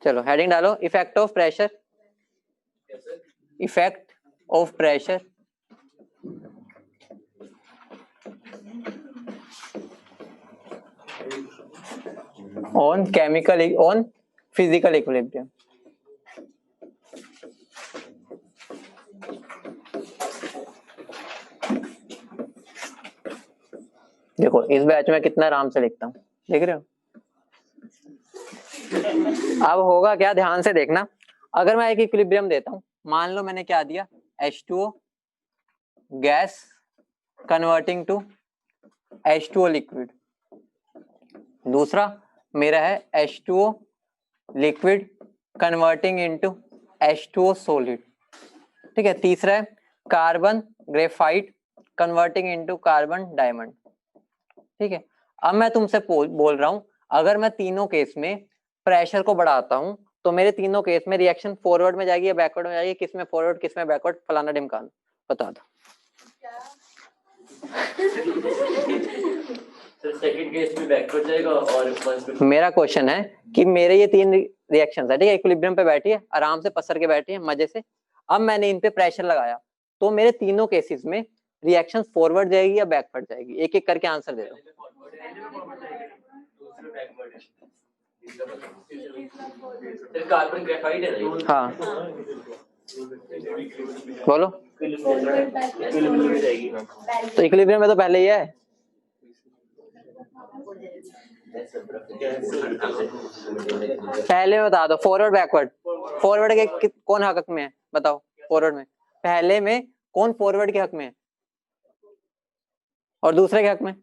चलो हेडिंग डालो, effect of pressure, effect of pressure on chemical on physical equilibrium. देखो इस बैच में कितना आराम से लिखता हूँ, देख रहे हो। अब होगा क्या, ध्यान से देखना। अगर मैं एक इक्विलिब्रियम देता हूं, मान लो मैंने क्या दिया, H2O gas converting to H2O liquid, दूसरा मेरा है H2O liquid converting into H2O solid, ठीक है। तीसरा है carbon graphite converting into carbon diamond, ठीक है। अब मैं तुमसे बोल रहा हूं, अगर मैं तीनों केस में प्रेशर को बढ़ाता हूं तो मेरे तीनों केस में रिएक्शन फॉरवर्ड में जाएगी या बैकवर्ड में जाएगी, किस में फॉरवर्ड किस में बैकवर्ड, फलाना ढिमकाना, बता दो। सेकंड केस में बैकवर्ड जाएगा और मेरा क्वेश्चन है कि मेरे ये तीन रिएक्शंस है, ठीक है, इक्विलिब्रियम पे बैठी है, आराम से पसर के बैठी है मजे से। अब मैंने इन पे प्रेशर लगाया तो मेरे तीनों केसेस में रिएक्शन फॉरवर्ड जाएगी या बैकवर्ड जाएगी, एक एक करके आंसर दे दो। कार्बन ग्रेफाइट है। हाँ बोलो। तो इक्विलिब्रियम में तो पहले ही है। पहले बता दो फॉरवर्ड बैकवर्ड, फॉरवर्ड के कौन हक में है बताओ, फॉरवर्ड में पहले में कौन फॉरवर्ड के हक में है और दूसरे के हक में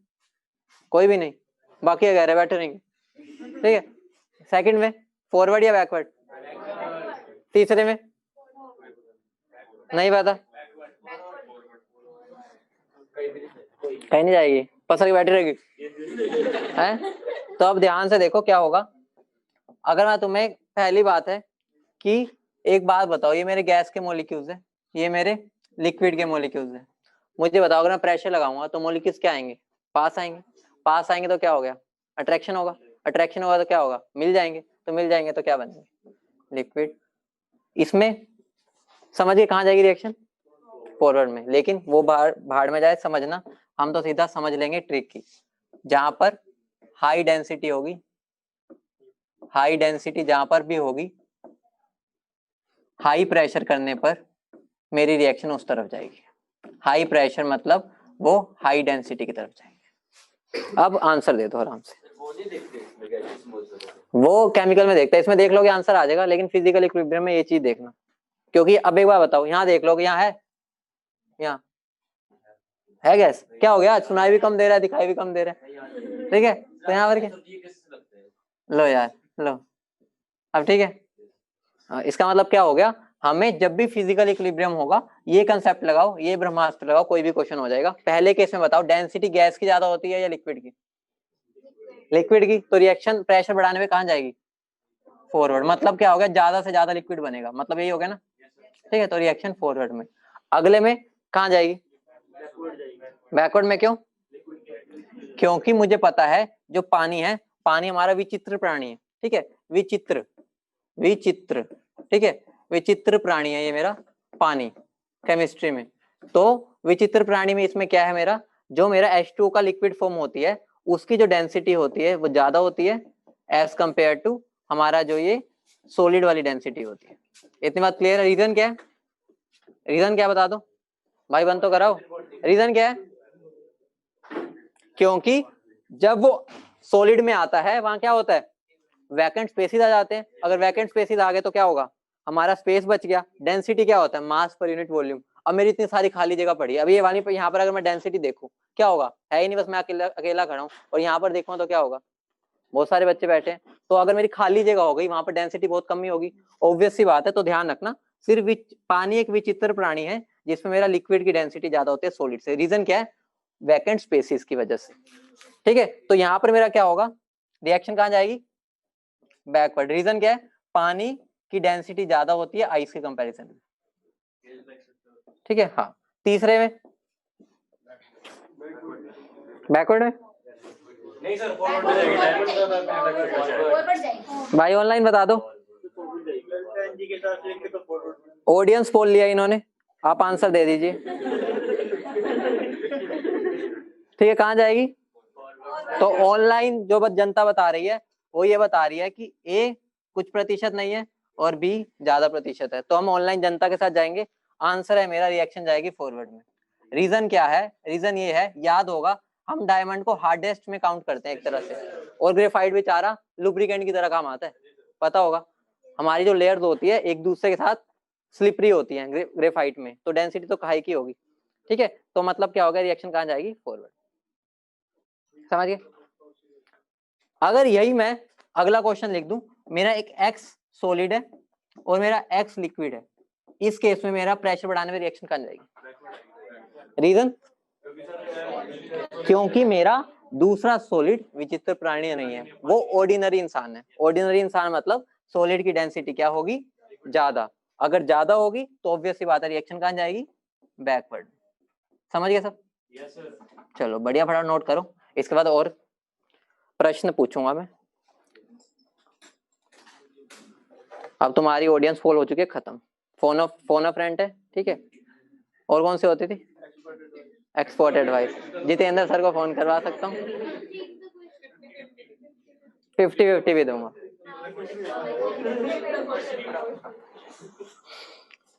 कोई भी नहीं, बाकी अगर बैठे रहेंगे, ठीक है। सेकंड में फॉरवर्ड या बैकवर्ड, तीसरे में नहीं पता, कहीं नहीं जाएगी, पसर के बैठी रहेगी है। तो अब ध्यान से देखो क्या होगा। अगर मैं तुम्हें, पहली बात है कि एक बात बताओ, ये मेरे गैस के मॉलिक्यूल्स है, ये मेरे लिक्विड के मॉलिक्यूल्स है। मुझे बताओ अगर मैं प्रेशर लगाऊंगा तो मॉलिक्यूल्स क्या आएंगे, पास आएंगे, पास आएंगे तो क्या हो गया, अट्रैक्शन होगा, अट्रैक्शन होगा तो क्या होगा, मिल जाएंगे, तो मिल जाएंगे तो क्या बनेंगे, लिक्विड। इसमें समझिए कहाँ जाएगी रिएक्शन, फॉरवर्ड में, लेकिन वो भाड़ में जाए समझना, हम तो सीधा समझ लेंगे ट्रिक की। जहां पर हाई डेंसिटी होगी, हाई डेंसिटी जहां पर भी होगी, हाई प्रेशर करने पर मेरी रिएक्शन उस तरफ जाएगी। हाई प्रेशर मतलब वो हाई डेंसिटी की तरफ जाएंगे। अब आंसर दे दो आराम से। वो केमिकल में देखता है, इसमें देख लोगे आंसर आ जाएगा, लेकिन फिजिकल इक्विलिब्रियम में ये चीज देखना, क्योंकि अब एक बार बताओ, यहाँ देख लोगे, यहाँ है, यहाँ है गैस, क्या हो गया, सुनाई भी कम दे रहा है, दिखाई भी कम दे रहा है, ठीक है। तो यहाँ पर क्या, लो यार लो, अब ठीक है। इसका मतलब क्या हो गया, हमें जब भी फिजिकल इक्विलिब्रियम होगा ये कंसेप्ट लगाओ, ये ब्रह्मास्त्र लगाओ, कोई भी क्वेश्चन हो जाएगा। पहले केस में बताओ डेंसिटी गैस की ज्यादा होती है या लिक्विड की, लिक्विड की, तो रिएक्शन प्रेशर बढ़ाने में कहाँ जाएगी, फॉरवर्ड। मतलब क्या हो गया, ज्यादा से ज्यादा लिक्विड बनेगा, मतलब यही हो गया ना, ठीक है। तो रिएक्शन फॉरवर्ड में। अगले में कहाँ जाएगी, बैकवर्ड में। क्यों, क्योंकि मुझे पता है जो पानी है, पानी हमारा विचित्र प्राणी है, ठीक है, विचित्र, विचित्र, ठीक है, विचित्र प्राणी है ये मेरा पानी केमिस्ट्री में। तो विचित्र प्राणी में इसमें क्या है, मेरा जो मेरा H2O का लिक्विड फॉर्म होती है उसकी जो डेंसिटी होती है वो ज्यादा होती है एज कंपेयर टू हमारा जो ये सॉलिड वाली डेंसिटी होती है। इतनी बात क्लियर है। रीजन क्या है, रीजन क्या बता दो भाई, बंद तो कराओ, रीजन क्या है, क्योंकि जब वो सॉलिड में आता है वहां क्या होता है, वैकेंट स्पेसिस आ जाते हैं। अगर वैकेंट स्पेसिस आ गए तो क्या होगा, हमारा स्पेस बच गया। डेंसिटी क्या होता है, मास पर यूनिट वॉल्यूम। अब मेरी इतनी सारी खाली जगह पड़ी है, अब ये वाली पर यहाँ पर अगर मैं डेंसिटी देखूं क्या होगा, है ही नहीं, बस मैं अकेला अकेला खड़ा हूँ, और यहाँ पर देखूं तो क्या होगा, बहुत सारे बच्चे बैठे हैं। तो अगर मेरी खाली जगह हो गई वहां पर डेंसिटी बहुत कम ही होगी, ऑब्वियस सी बात है। तो ध्यान रखना, सिर्फ पानी एक विचित्र प्राणी है जिसमें मेरा लिक्विड की डेंसिटी ज्यादा होती है सॉलिड से। रीजन क्या है, वैकेंट स्पेसिस की वजह से, ठीक है। तो यहाँ पर मेरा क्या होगा, रिएक्शन कहाँ जाएगी, बैकवर्ड। रीजन क्या है, पानी की डेंसिटी ज्यादा होती है आइस के कंपैरिजन में, ठीक है। हाँ, तीसरे में बैकवर्ड में नहीं सर, फॉरवर्ड जाएगी, भाई ऑनलाइन बता दो, ऑडियंस पोल लिया इन्होंने, आप आंसर दे दीजिए। ठीक है, कहाँ जाएगी? तो ऑनलाइन जो जनता बता रही है वो ये बता रही है कि ए कुछ प्रतिशत नहीं है और बी ज्यादा प्रतिशत है, तो हम ऑनलाइन जनता के साथ जाएंगे। आंसर है मेरा, रिएक्शन जाएगी फॉरवर्ड में। रीजन क्या है? रीजन ये है, याद होगा हम डायमंड को हार्डेस्ट में काउंट करते हैं एक तरह से, और ग्रेफाइट बेचारा लुब्रिकेंट की तरह काम आता है, पता होगा। हमारी जो लेयर्स होती है एक दूसरे के साथ स्लिपरी होती है ग्रेफाइट में, तो डेंसिटी तो हाई की होगी। ठीक है, तो मतलब क्या होगा, रिएक्शन कहाँ जाएगी? फॉरवर्ड। समझ गए? अगर यही मैं अगला क्वेश्चन लिख दूं, मेरा एक एक्स सॉलिड है और मेरा एक्स लिक्विड है, इस केस में मेरा प्रेशर बढ़ाने में रिएक्शन कहाँ जाएगी? रीजन, क्योंकि मेरा दूसरा सॉलिड विचित्र प्राणी नहीं है, वो ऑर्डिनरी इंसान है। ऑर्डिनरी इंसान मतलब सॉलिड की डेंसिटी क्या होगी? ज्यादा। अगर ज्यादा होगी तो ऑब्वियसली बात है, रिएक्शन कहाँ जाएगी? बैकवर्ड। समझ गए सब? Yes sir. चलो बढ़िया, फटाफट नोट करो। इसके बाद और प्रश्न पूछूंगा मैं। अब तुम्हारी ऑडियंस फॉल हो चुकी है, खत्म। फोन ऑफ फ्रेंड है, ठीक है। और कौन सी होती थी? Export advice. जितेंद्र सर को फोन करवा सकता हूँ, 50-50 भी दूंगा।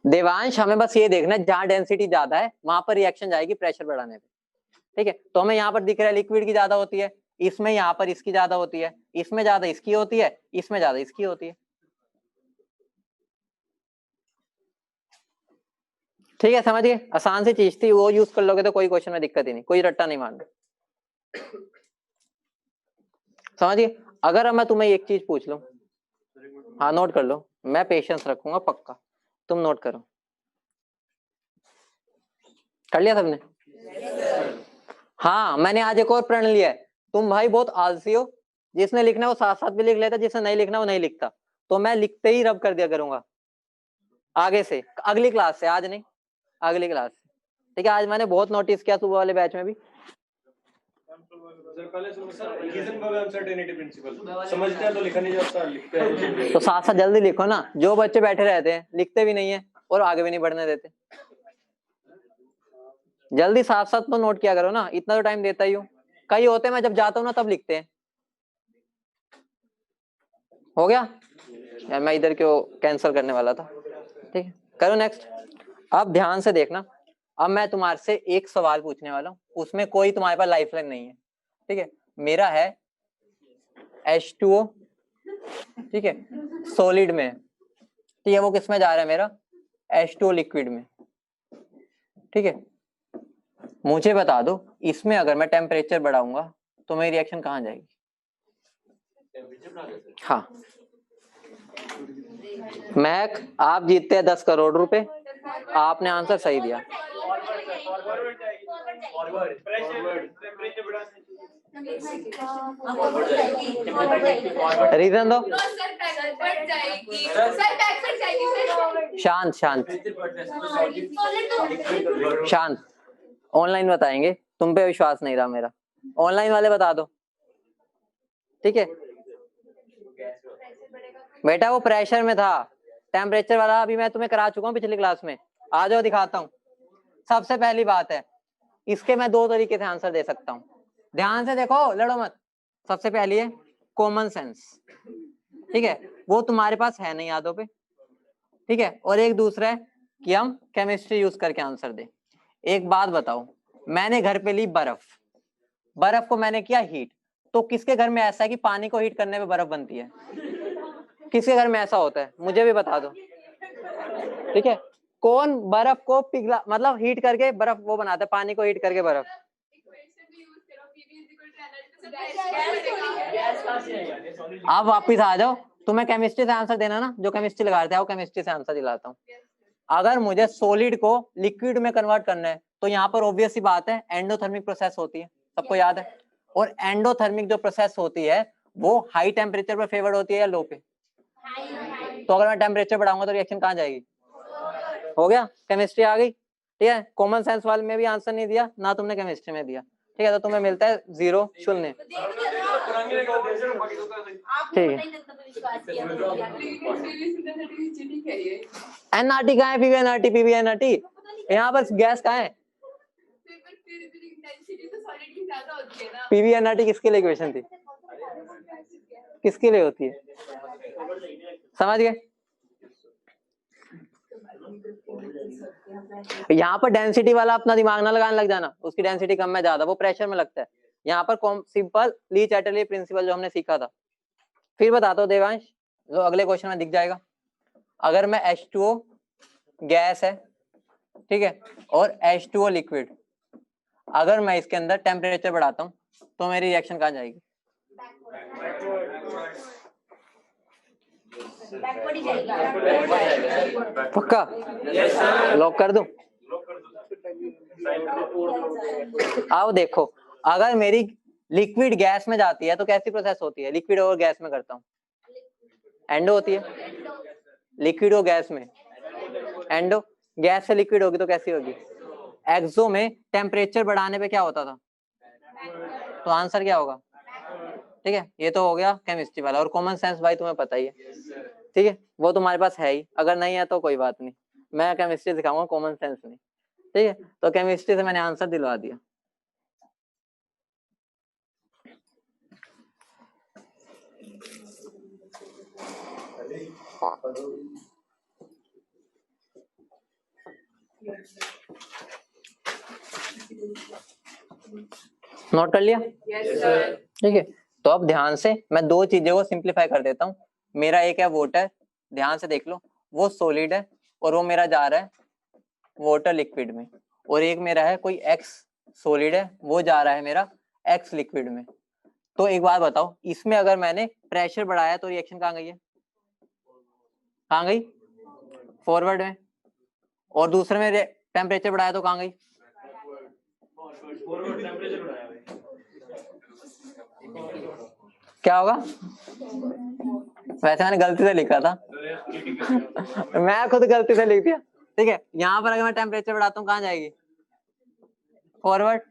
देवांश, हमें बस ये देखना है जहां डेंसिटी ज्यादा है वहां पर रिएक्शन जाएगी प्रेशर बढ़ाने पे। ठीक है, तो हमें यहाँ पर दिख रहा है लिक्विड की ज्यादा होती है, इसमें यहाँ पर इसकी ज्यादा होती है, इसमें ज्यादा इसकी होती है, इसमें ज्यादा इसकी होती है। ठीक है, समझिए, आसान सी चीज थी, वो यूज कर लोगे तो कोई क्वेश्चन में दिक्कत ही नहीं, कोई रट्टा नहीं मारना। समझिए, अगर मैं तुम्हें एक चीज पूछ लूं, हाँ नोट कर लो, मैं पेशेंस रखूंगा पक्का, तुम नोट करो। कर लिया सबने? हाँ, मैंने आज एक और प्रण लिया है, तुम भाई बहुत आलसी हो, जिसने लिखना वो साथ साथ भी लिख लेता, जिसने नहीं लिखना वो नहीं लिखता, तो मैं लिखते ही रब कर दिया करूंगा आगे से, अगली क्लास से, आज नहीं अगली क्लास से। ठीक है, आज मैंने बहुत नोटिस किया सुबह वाले बैच में भी। समझते हैं तो लिखा नहीं जाता, लिखते हैं तो साथ साथ जल्दी लिखो ना, जो बच्चे बैठे रहते हैं लिखते भी नहीं है और आगे भी नहीं बढ़ने देते। जल्दी साथ साथ तो नोट किया करो ना, इतना तो टाइम देता ही हूँ। कई होते हैं मैं जब जाता हूँ ना तब लिखते हैं। हो गया यार, मैं इधर क्यों कैंसिल करने वाला था। ठीक है, करो नेक्स्ट। अब ध्यान से देखना, अब मैं तुम्हारे से एक सवाल पूछने वाला हूँ, उसमें कोई तुम्हारे पास लाइफलाइन नहीं है। ठीक है, मेरा है H2O, ठीक है, सॉलिड में। ठीक है, वो किस में जा रहा है? मेरा H2O लिक्विड में। ठीक है, मुझे बता दो इसमें अगर मैं टेम्परेचर बढ़ाऊंगा तो मेरी रिएक्शन कहाँ जाएगी? हाँ, मैक आप जीतते हैं 10 करोड़ रुपए, आपने आंसर सही दिया। रीजन दो। शांत शांत शांत, ऑनलाइन बताएंगे, तुम पे विश्वास नहीं रहा मेरा, ऑनलाइन वाले बता दो। ठीक है बेटा, वो प्रेशर में था, टेम्परेचर वाला अभी मैं तुम्हें करा चुका हूँ पिछली क्लास में, आ जाओ दिखाता हूँ। सबसे पहली बात है, इसके मैं दो तरीके से आंसर दे सकता हूँ, ध्यान से देखो, लड़ो मत। सबसे पहली है कॉमन सेंस, ठीक है, वो तुम्हारे पास है नहीं यादों पे। ठीक है, और एक दूसरा है कि हम केमिस्ट्री यूज करके आंसर दें। एक बात बताओ, मैंने घर पे ली बर्फ, बर्फ को मैंने किया हीट, तो किसके घर में ऐसा है कि पानी को हीट करने पे बर्फ बनती है? किसके घर में ऐसा होता है? मुझे भी बता दो। ठीक है, कौन बर्फ को पिघला मतलब हीट करके बर्फ वो बनाता है, पानी को हीट करके बर्फ? आप वापिस आ जाओ, तुम्हें केमिस्ट्री से आंसर देना ना, जो केमिस्ट्री लगा रहे थे, केमिस्ट्री से आंसर दिलाता हूँ। अगर मुझे सॉलिड को लिक्विड में कन्वर्ट करना है तो यहाँ पर ऑब्वियस सी बात है एंडोथर्मिक प्रोसेस होती है, सबको याद है। और एंडोथर्मिक जो प्रोसेस होती है वो हाई टेम्परेचर पर फेवर्ड होती है या लो पे? तो अगर मैं टेम्परेचर बढ़ाऊंगा तो रिएक्शन कहाँ जाएगी? हो गया, केमिस्ट्री आ गई। ठीक है, कॉमन सेंस वाले में भी आंसर नहीं दिया ना तुमने, केमिस्ट्री में दिया। ठीक है, तो तुम्हें मिलता है 0 0। एनआरटी कहाँ है? पीवी एनआरटी, पीवी एनआरटी यहाँ पर गैस कहाँ है? पीवी एनआरटी किसके लिए इक्वेशन थी? किसके लिए होती है? समझ गए? यहाँ पर डेंसिटी वाला अपना दिमाग ना लगाने लग जाना, उसकी डेंसिटी कम है ज्यादा, वो प्रेशर में लगता है। यहाँ पर सिंपल ली चैटरले प्रिंसिपल जो हमने सीखा था। फिर बताता हूँ देवांश, जो अगले क्वेश्चन में दिख जाएगा। अगर मैं H2O गैस है, ठीक है, और H2O लिक्विड, अगर मैं इसके अंदर टेम्परेचर बढ़ाता हूँ तो मेरी रिएक्शन कहाँ जाएगी? पक्का? लॉक कर दूं? आओ देखो, अगर मेरी लिक्विड गैस में जाती है तो कैसी प्रोसेस होती है? लिक्विड और गैस में करता हूँ, एंडो होती है। लिक्विड और गैस में एंडो, गैस से लिक्विड होगी तो कैसी होगी? एक्सो में टेम्परेचर बढ़ाने पे क्या होता था? तो आंसर क्या होगा? ठीक है, ये तो हो गया केमिस्ट्री वाला। और कॉमन सेंस भाई तुम्हें पता ही है, ठीक है, वो तुम्हारे पास है ही, अगर नहीं है तो कोई बात नहीं, मैं केमिस्ट्री सिखाऊंगा, कॉमन सेंस नहीं। ठीक है, तो केमिस्ट्री से मैंने आंसर दिलवा दिया। नोट कर लिया? ठीक है, तो अब ध्यान से मैं दो चीजों को सिंप्लीफाई कर देता हूँ। मेरा एक है वाटर, ध्यान से देख लो, वो सॉलिड है और वो मेरा जा रहा है वाटर लिक्विड में, और एक मेरा है कोई एक्स सॉलिड है, वो जा रहा है मेरा एक्स लिक्विड में। तो एक बात बताओ, इसमें अगर मैंने प्रेशर बढ़ाया तो रिएक्शन कहाँ गई है? कहाँ गई? फॉरवर्ड में। और दूसरे में टेम्परेचर बढ़ाया तो कहाँ गई? क्या होगा? वैसे मैंने गलती से लिखा था मैं खुद गलती से लिख दिया। ठीक है, यहाँ पर अगर मैं टेम्परेचर बढ़ाता हूँ कहाँ जाएगी? फॉरवर्ड।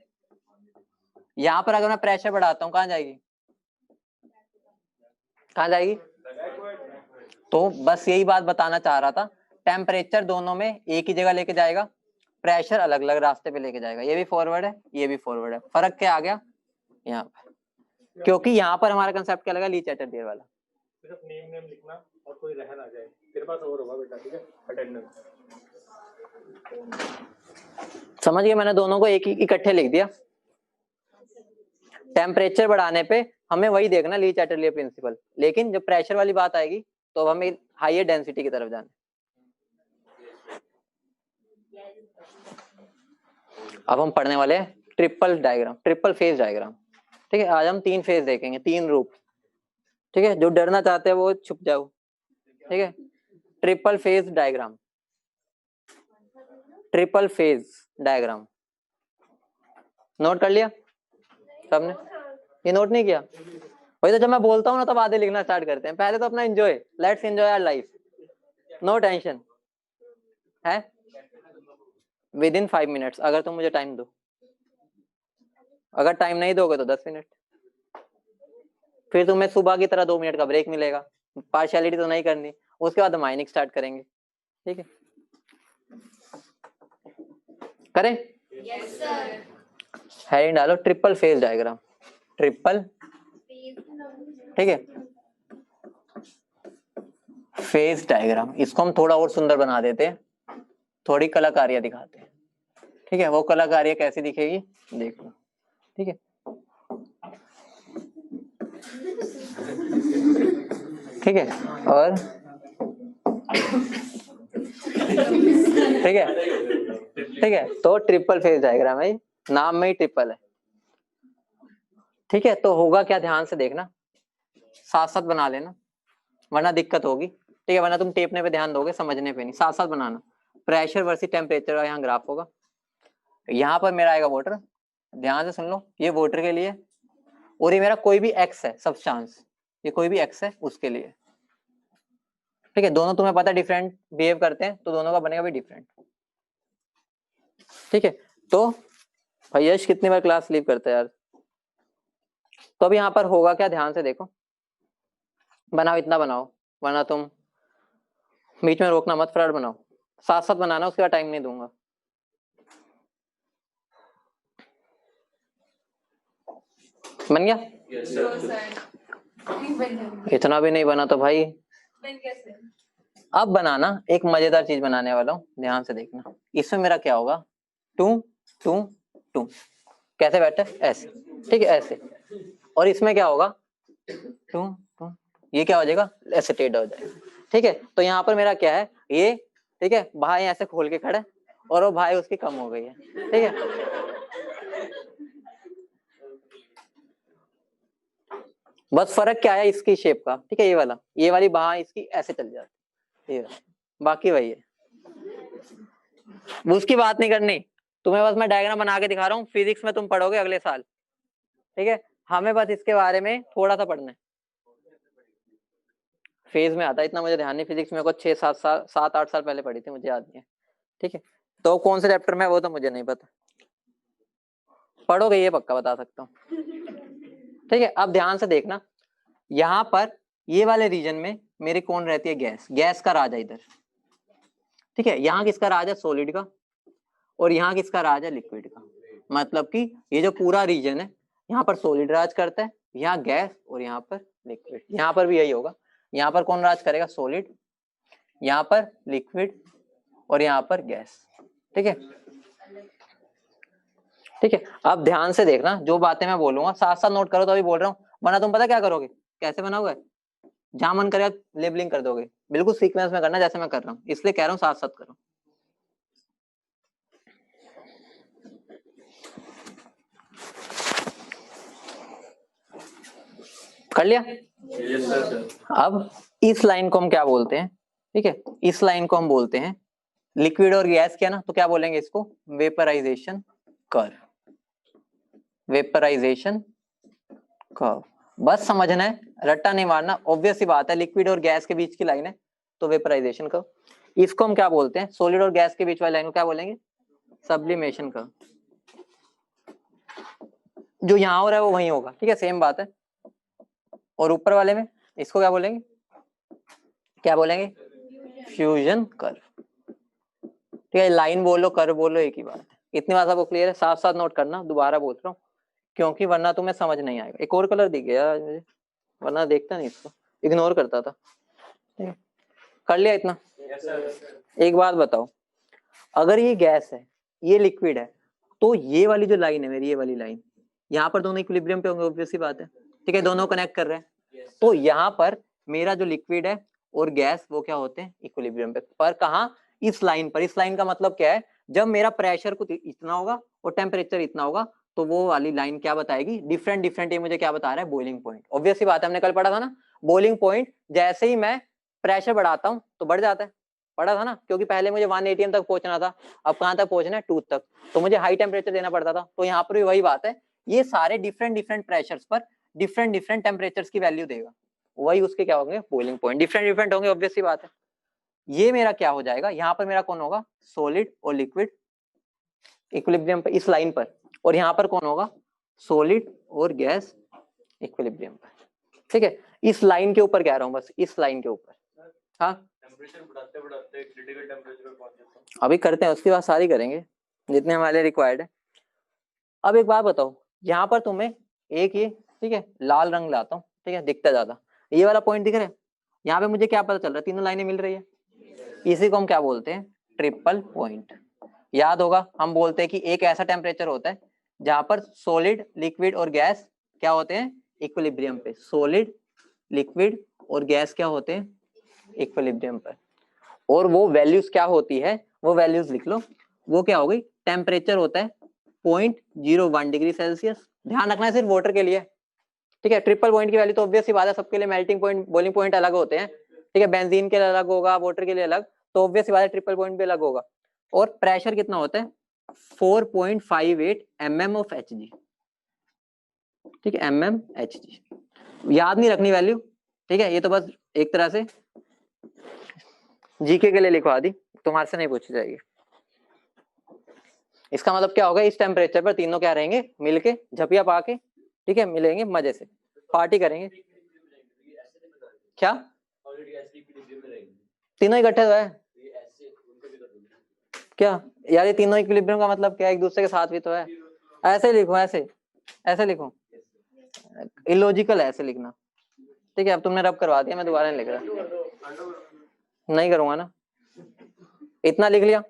यहाँ पर अगर मैं प्रेशर बढ़ाता हूँ कहाँ जाएगी? कहाँ जाएगी? तो बस यही बात बताना चाह रहा था, टेम्परेचर दोनों में एक ही जगह लेके जाएगा, प्रेशर अलग अलग रास्ते पे लेके जाएगा। ये भी फॉरवर्ड है, ये भी फॉरवर्ड है। फर्क क्या आ गया यहाँ पर? क्योंकि यहाँ पर हमारा कंसेप्ट क्या लगा? ली चैटरले वाला। सिर्फ नेम लिखना और कोई रह ना जाए, तेरे पास और होगा बेटा, ठीक है, अटेंडेंस। समझ गए? मैंने दोनों को एक ही इकट्ठे लिख दिया। टेम्परेचर बढ़ाने पे हमें वही देखना, ली चैटरले प्रिंसिपल, लेकिन जब प्रेशर वाली बात आएगी तो हमें हाईयर डेंसिटी की तरफ जाना। अब हम पढ़ने वाले हैं triple diagram, triple phase diagram. ठीक है, आज हम 3 फेज देखेंगे, 3 रूप। ठीक है, जो डरना चाहते हैं वो छुप जाओ। ठीक है, triple phase diagram, triple phase diagram. Note कर लिया सबने? ये नोट नहीं किया? वही तो जब मैं बोलता हूँ ना तब आधे लिखना स्टार्ट करते हैं। पहले तो अपना enjoy, let's enjoy our life, no tension है। विद इन 5 मिनट्स, अगर तुम मुझे टाइम दो। अगर टाइम नहीं दोगे तो 10 मिनट, फिर तुम्हें सुबह की तरह 2 मिनट का ब्रेक मिलेगा। पार्शियलिटी तो नहीं करनी, उसके बाद माइनिंग स्टार्ट करेंगे। ठीक है, करें? Yes sir. हेडिंग डालो ट्रिपल फेज डायग्राम, ट्रिपल, ठीक है, फेज डायग्राम। इसको हम थोड़ा और सुंदर बना देते हैं, थोड़ी कलाकारियां दिखाते हैं। ठीक है, वो कलाकारियां कैसी दिखेगी देख लो। ठीक है, ठीक है, और ठीक है, ठीक है, तो ट्रिपल फेज डायग्राम है, नाम में ही ट्रिपल है। ठीक है, तो होगा क्या, ध्यान से देखना, साथ साथ बना लेना वरना दिक्कत होगी। ठीक है, वरना तुम टेपने पे ध्यान दोगे, समझने पे नहीं। साथ साथ बनाना। प्रेशर वर्सेस टेम्परेचर का यहाँ ग्राफ होगा। यहाँ पर मेरा आएगा वाटर, ध्यान से सुन लो, ये वाटर के लिए, और ये मेरा कोई भी एक्स है सब्सटेंस, ये कोई भी एक्स है उसके लिए। ठीक है, दोनों तुम्हें पता डिफरेंट बिहेव करते हैं तो दोनों का बनेगा भी डिफरेंट। ठीक है, तो भाई यश कितनी बार क्लास लीव करता है यार? तो अब यहाँ पर होगा क्या, ध्यान से देखो, बनाओ इतना बनाओ, वरना तुम बीच में रोकना मत, फ्लड बनाओ, साथ साथ बनाना, उसके बाद टाइम नहीं दूंगा। बन गया? Yes, sir. इतना भी नहीं बना तो भाई अब बनाना। एक मजेदार चीज बनाने वाला हूँ, ध्यान से देखना। इसमें मेरा क्या होगा, 2 2 2, कैसे बैठे, ऐसे, ठीक है, ऐसे। और इसमें क्या होगा, 2 2, ये क्या हो जाएगा, ऐसे टेढ़ा हो जाएगा, ठीक है। तो यहाँ पर मेरा क्या है, ये, ठीक है, भाई ऐसे खोल के खड़े और वो भाई उसकी कम हो गई है, ठीक है। बस फर्क क्या है इसकी शेप का, ठीक है, ये वाला, ये वाली बाह इसकी ऐसे चल जाती है, बाकी वही है, उसकी बात नहीं करनी तुम्हें, बस मैं डायग्राम बना के दिखा रहा हूँ। फिजिक्स में तुम पढ़ोगे अगले साल, ठीक है, हमें बस इसके बारे में थोड़ा सा पढ़ना है। फेज में आता है, इतना मुझे ध्यान नहीं, फिजिक्स में को 7-8 साल पहले पढ़ी थी, मुझे याद नहीं है, ठीक है। तो कौन से चैप्टर में वो तो मुझे नहीं पता, पढ़ोगे ये पक्का बता सकता हूँ, ठीक है। अब ध्यान से देखना, यहाँ पर ये वाले रीजन में मेरी कौन रहती है, गैस, गैस का राज है इधर, ठीक है। यहाँ किसका राज है, सॉलिड का, और यहाँ किसका राज है, लिक्विड का। मतलब कि ये जो पूरा रीजन है, यहाँ पर सॉलिड राज करता है, यहाँ गैस, और यहाँ पर लिक्विड। यहाँ पर भी यही होगा, यहाँ पर कौन राज करेगा, सॉलिड, यहाँ पर लिक्विड, और यहाँ पर गैस, ठीक है, ठीक है। अब ध्यान से देखना, जो बातें मैं बोलूंगा साथ साथ नोट करो, तो अभी बोल रहा हूँ, वरना तुम पता क्या करोगे, कैसे बनाओगे, जहां मन करेगा लेबलिंग कर दोगे। बिल्कुल सीक्वेंस में करना जैसे मैं कर रहा हूँ, इसलिए कह रहा हूँ साथ साथ करो। कर लिया? Yes, sir. अब इस लाइन को हम क्या बोलते हैं, ठीक है, इस लाइन को हम बोलते हैं लिक्विड और गैस क्या ना, तो क्या बोलेंगे इसको, वेपराइजेशन कर्व, वेपराइजेशन कर्व। बस समझना है, रट्टा नहीं मारना, ऑब्वियस सी बात है, लिक्विड और गैस के बीच की लाइन है तो वेपराइजेशन कर्व। इसको हम क्या बोलते हैं, सॉलिड और गैस के बीच वाली लाइन को क्या बोलेंगे, सब्लिमेशन कर्व। जो यहाँ हो रहा है वो वहीं होगा, ठीक है, सेम बात है। और ऊपर वाले में इसको क्या बोलेंगे, क्या बोलेंगे, फ्यूजन कर्व, ठीक है। लाइन बोलो कर्व बोलो एक ही बात है। इतनी बात आपको क्लियर है? साथ साथ नोट करना, दोबारा बोल रहा हूँ क्योंकि वरना तुम्हें समझ नहीं आएगा। एक और कलर दिख गया मुझे, वरना देखता नहीं, इसको इग्नोर करता था, ठीक है। कर लिया इतना? Yes, sir. एक बात बताओ, अगर ये गैस है ये लिक्विड है, तो ये वाली जो लाइन है मेरी, ये वाली लाइन, यहाँ पर दोनों इक्विलिब्रियम पे होंगे, ऑब्वियस सी बात है, ठीक है, दोनों कनेक्ट कर रहे हैं। तो यहाँ पर मेरा जो लिक्विड है और गैस वो क्या होते हैं, इक्विलिब्रियम पे। पर कहाँ, इस लाइन पर। इस लाइन का मतलब क्या है, जब मेरा प्रेशर कुछ इतना होगा और टेम्परेचर इतना होगा, तो वो वाली लाइन क्या बताएगी, डिफरेंट डिफरेंट। ये मुझे क्या बता रहा है, बॉइलिंग पॉइंट। ऑब्वियस सी बात है, हमने कल पढ़ा था ना, बॉइलिंग पॉइंट जैसे ही मैं प्रेशर बढ़ाता हूँ तो बढ़ जाता है, पढ़ा था ना, क्योंकि पहले मुझे 1 atm तक पहुंचना था, अब कहाँ तक पहुंचना है, 2 तक, तो मुझे हाई टेम्परेचर देना पड़ता था। तो यहाँ पर भी वही बात है, ये सारे डिफरेंट डिफरेंट प्रेशर्स पर डिफरेंट डिफरेंट टेम्परेचर्स की वैल्यू देगा, वही उसके क्या होंगे, बॉइलिंग पॉइंट। डिफरेंट डिफरेंट होंगे, ऑब्वियस सी बात है। ये मेरा क्या हो जाएगा, यहाँ पर मेरा कौन होगा, सॉलिड और लिक्विड इक्विलिब्रियम पर, इस लाइन पर। और यहाँ पर कौन होगा, सॉलिड और गैस इक्विलिब्रियम पर, ठीक है। इस लाइन के ऊपर कह रहा हूँ, बस इस लाइन के ऊपर। हाँ, टेम्परेचर बढ़ाते बढ़ाते क्रिटिकल टेम्परेचर पे पहुंच जाता है। अभी करते हैं, उसके बाद सारी करेंगे जितने हमारे रिक्वायर्ड है। अब एक बात बताओ, यहाँ पर तुम्हें एक ये, ठीक है, लाल रंग लाता हूँ, ठीक है, दिखता ज्यादा, ये वाला पॉइंट दिख रहा है, यहाँ पे मुझे क्या पता चल रहा है, तीनों लाइनें मिल रही है, इसी को हम क्या बोलते हैं, ट्रिपल पॉइंट। याद होगा, हम बोलते हैं कि एक ऐसा टेम्परेचर होता है जहां पर सॉलिड, लिक्विड और गैस क्या होते हैं, इक्विलिब्रियम पे। सॉलिड, लिक्विड और गैस क्या होते हैं, इक्विलिब्रियम पर। और वो वैल्यूज क्या होती है, वो वैल्यूज लिख लो, वो क्या हो गई, टेम्परेचर होता है 0.01 डिग्री सेल्सियस। ध्यान रखना है सिर्फ वाटर के लिए, ठीक है। ट्रिपल पॉइंट की वैल्यू तो ऑब्वियस सी बात है, सबके लिए मेल्टिंग पॉइंट, बॉइलिंग पॉइंट अलग होते हैं, ठीक है। बेंजीन के लिए अलग होगा, वाटर के लिए अलग, तो ऑब्वियस सी बात है ट्रिपल पॉइंट भी अलग होगा। और प्रेशर कितना होता है, 4.58 mm ऑफ Hg, ठीक है, mmHg। याद नहीं रखनी वैल्यू, ठीक है, ये तो बस एक तरह से जीके के लिए लिखवा दी, तुम्हारे से नहीं पूछी जाएगी। इसका मतलब क्या होगा, इस टेम्परेचर पर तीनों क्या रहेंगे, मिलके झपिया पाके, ठीक है, मिलेंगे मजे से, पार्टी करेंगे। क्या तीनों इकट्ठे तो है क्या यार? ये तीनों इक्विलिब्रियम का मतलब क्या है? एक दूसरे के साथ भी तो है। ऐसे लिखो, ऐसे ऐसे लिखो, इलॉजिकल है ऐसे लिखना। ठीक है, अब तुमने रब करवा दिया, मैं दोबारा नहीं लिख रहा, नहीं करूंगा ना। इतना लिख लिया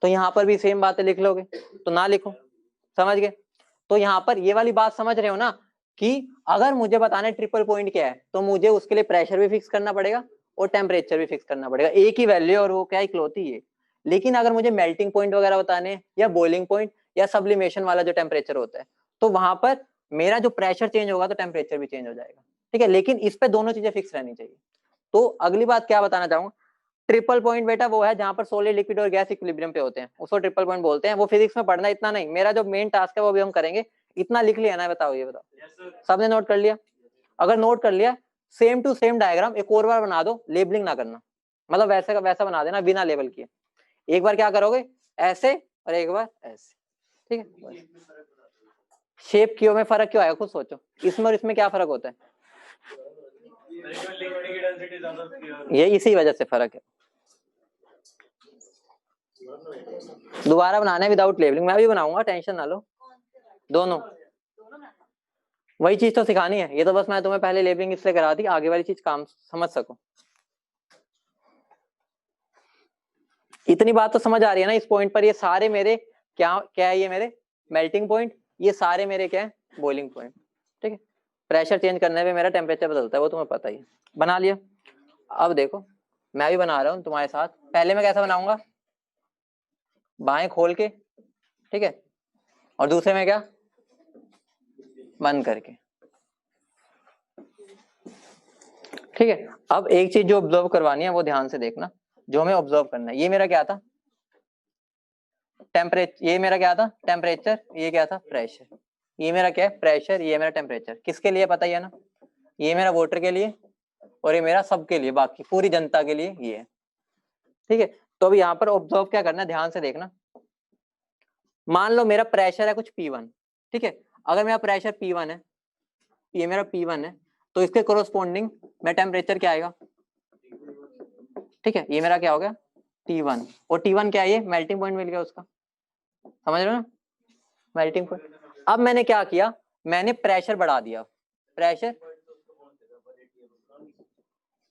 तो यहाँ पर भी सेम बातें लिख लोगे तो ना लिखो, समझ गए? तो यहाँ पर ये वाली बात समझ रहे हो ना कि अगर मुझे बताना ट्रिपल पॉइंट क्या है तो मुझे उसके लिए प्रेशर भी फिक्स करना पड़ेगा और टेम्परेचर भी फिक्स करना पड़ेगा, एक ही वैल्यू और वो क्या इकलौती है। लेकिन अगर मुझे मेल्टिंग पॉइंट वगैरह बताने या बॉइलिंग पॉइंट या सब्लिमेशन वाला जो टेम्परेचर होता है तो वहां पर मेरा जो प्रेशर चेंज होगा तो टेम्परेचर भी चेंज हो जाएगा। ठीक है, लेकिन इस पे दोनों चीजें फिक्स रहनी चाहिए। तो अगली बात क्या बताना चाहूंगा, ट्रिपल पॉइंट बेटा वो है जहां पर सॉलिड लिक्विड और गैस इक्विलिब्रियम पे होते हैं, उसको ट्रिपल पॉइंट बोलते हैं। वो फिजिक्स में पढ़ना इतना नहीं, मेरा जो मेन टास्क है वो भी हम करेंगे। इतना लिख लिया ना? बताओ, ये बताओ सबने नोट कर लिया? अगर नोट कर लिया, सेम टू सेम डायग्राम एक और बार बना दो, लेबलिंग ना करना, मतलब वैसे का वैसा बना देना बिना लेबल किए। एक बार क्या करोगे ऐसे और एक बार ऐसे, ठीक है? शेप कियो में फर्क क्यों आएगा खुद सोचो, इसमें और इसमें क्या फर्क होता है? ये इसी वजह से फर्क है। दोबारा बनाना है विदाउट लेबलिंग, मैं भी बनाऊंगा, टेंशन ना लो। दोनों वही चीज तो सिखानी है, ये तो बस मैं तुम्हें पहले लेबलिंग इसलिए करा दी, आगे वाली चीज काम समझ सको। इतनी बात तो समझ आ रही है ना इस पॉइंट पर? ये सारे मेरे क्या क्या है? ये मेरे मेल्टिंग पॉइंट, ये सारे मेरे क्या है? Boiling point. ठीक है, प्रेशर चेंज करने पे मेरा टेम्परेचर बदलता है, वो तुम्हें पता ही है। बना लिया? अब देखो मैं भी बना रहा हूँ तुम्हारे साथ। पहले मैं कैसा बनाऊंगा, बाएं खोल के, ठीक है, और दूसरे में क्या, बंद करके। ठीक है, अब एक चीज जो ऑब्जर्व करवानी है वो ध्यान से देखना, जो हमें ऑब्जर्व करना है। ये मेरा क्या था? टेम्परेचर। ये मेरा क्या था? टेम्परेचर। ये क्या था? प्रेशर। ये मेरा क्या है? प्रेशर। ये मेरा टेम्परेचर। किसके लिए पता ही है ना? ये मेरा वोटर के लिए और ये मेरा सबके लिए, बाकी पूरी जनता के लिए ये है। ठीक है, तो अब यहाँ पर ऑब्जर्व क्या करना है, ध्यान से देखना। मान लो मेरा प्रेशर है कुछ P1, ठीक है। अगर मेरा प्रेशर P1 है, ये मेरा P1 है, तो इसके कोरोस्पोंडिंग मेरा टेम्परेचर क्या आएगा? ठीक है, ये मेरा क्या हो गया? T1। और T1 क्या है? ये मेल्टिंग पॉइंट मिल गया उसका, समझ रहे हो ना? Melting point. अब मैंने क्या किया, मैंने प्रेशर बढ़ा दिया। प्रेशर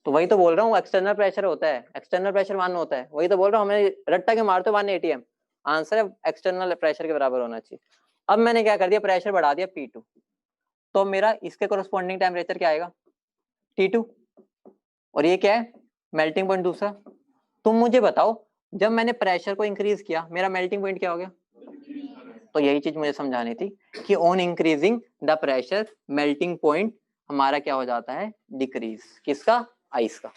तो वही तो बोल रहा हूँ, एक्सटर्नल प्रेशर होता है, एक्सटर्नल प्रेशर 1 होता है, वही तो बोल रहा हूँ। हमें रट्टा के मारते 1 ATM, आंसर है एक्सटर्नल प्रेशर के बराबर होना चाहिए। अब मैंने क्या कर दिया, प्रेशर बढ़ा दिया P2, तो मेरा इसके कोरस्पोंडिंग टेम्परेचर क्या आएगा? T2। और ये क्या है? मेल्टिंग पॉइंट दूसरा। तुम मुझे बताओ, जब मैंने प्रेशर को इंक्रीज किया मेरा मेल्टिंग पॉइंट क्या हो गया? तो यही चीज मुझे समझानी थी कि on increasing the pressure melting point हमारा क्या हो जाता है? डिक्रीज। किसका? आइस का।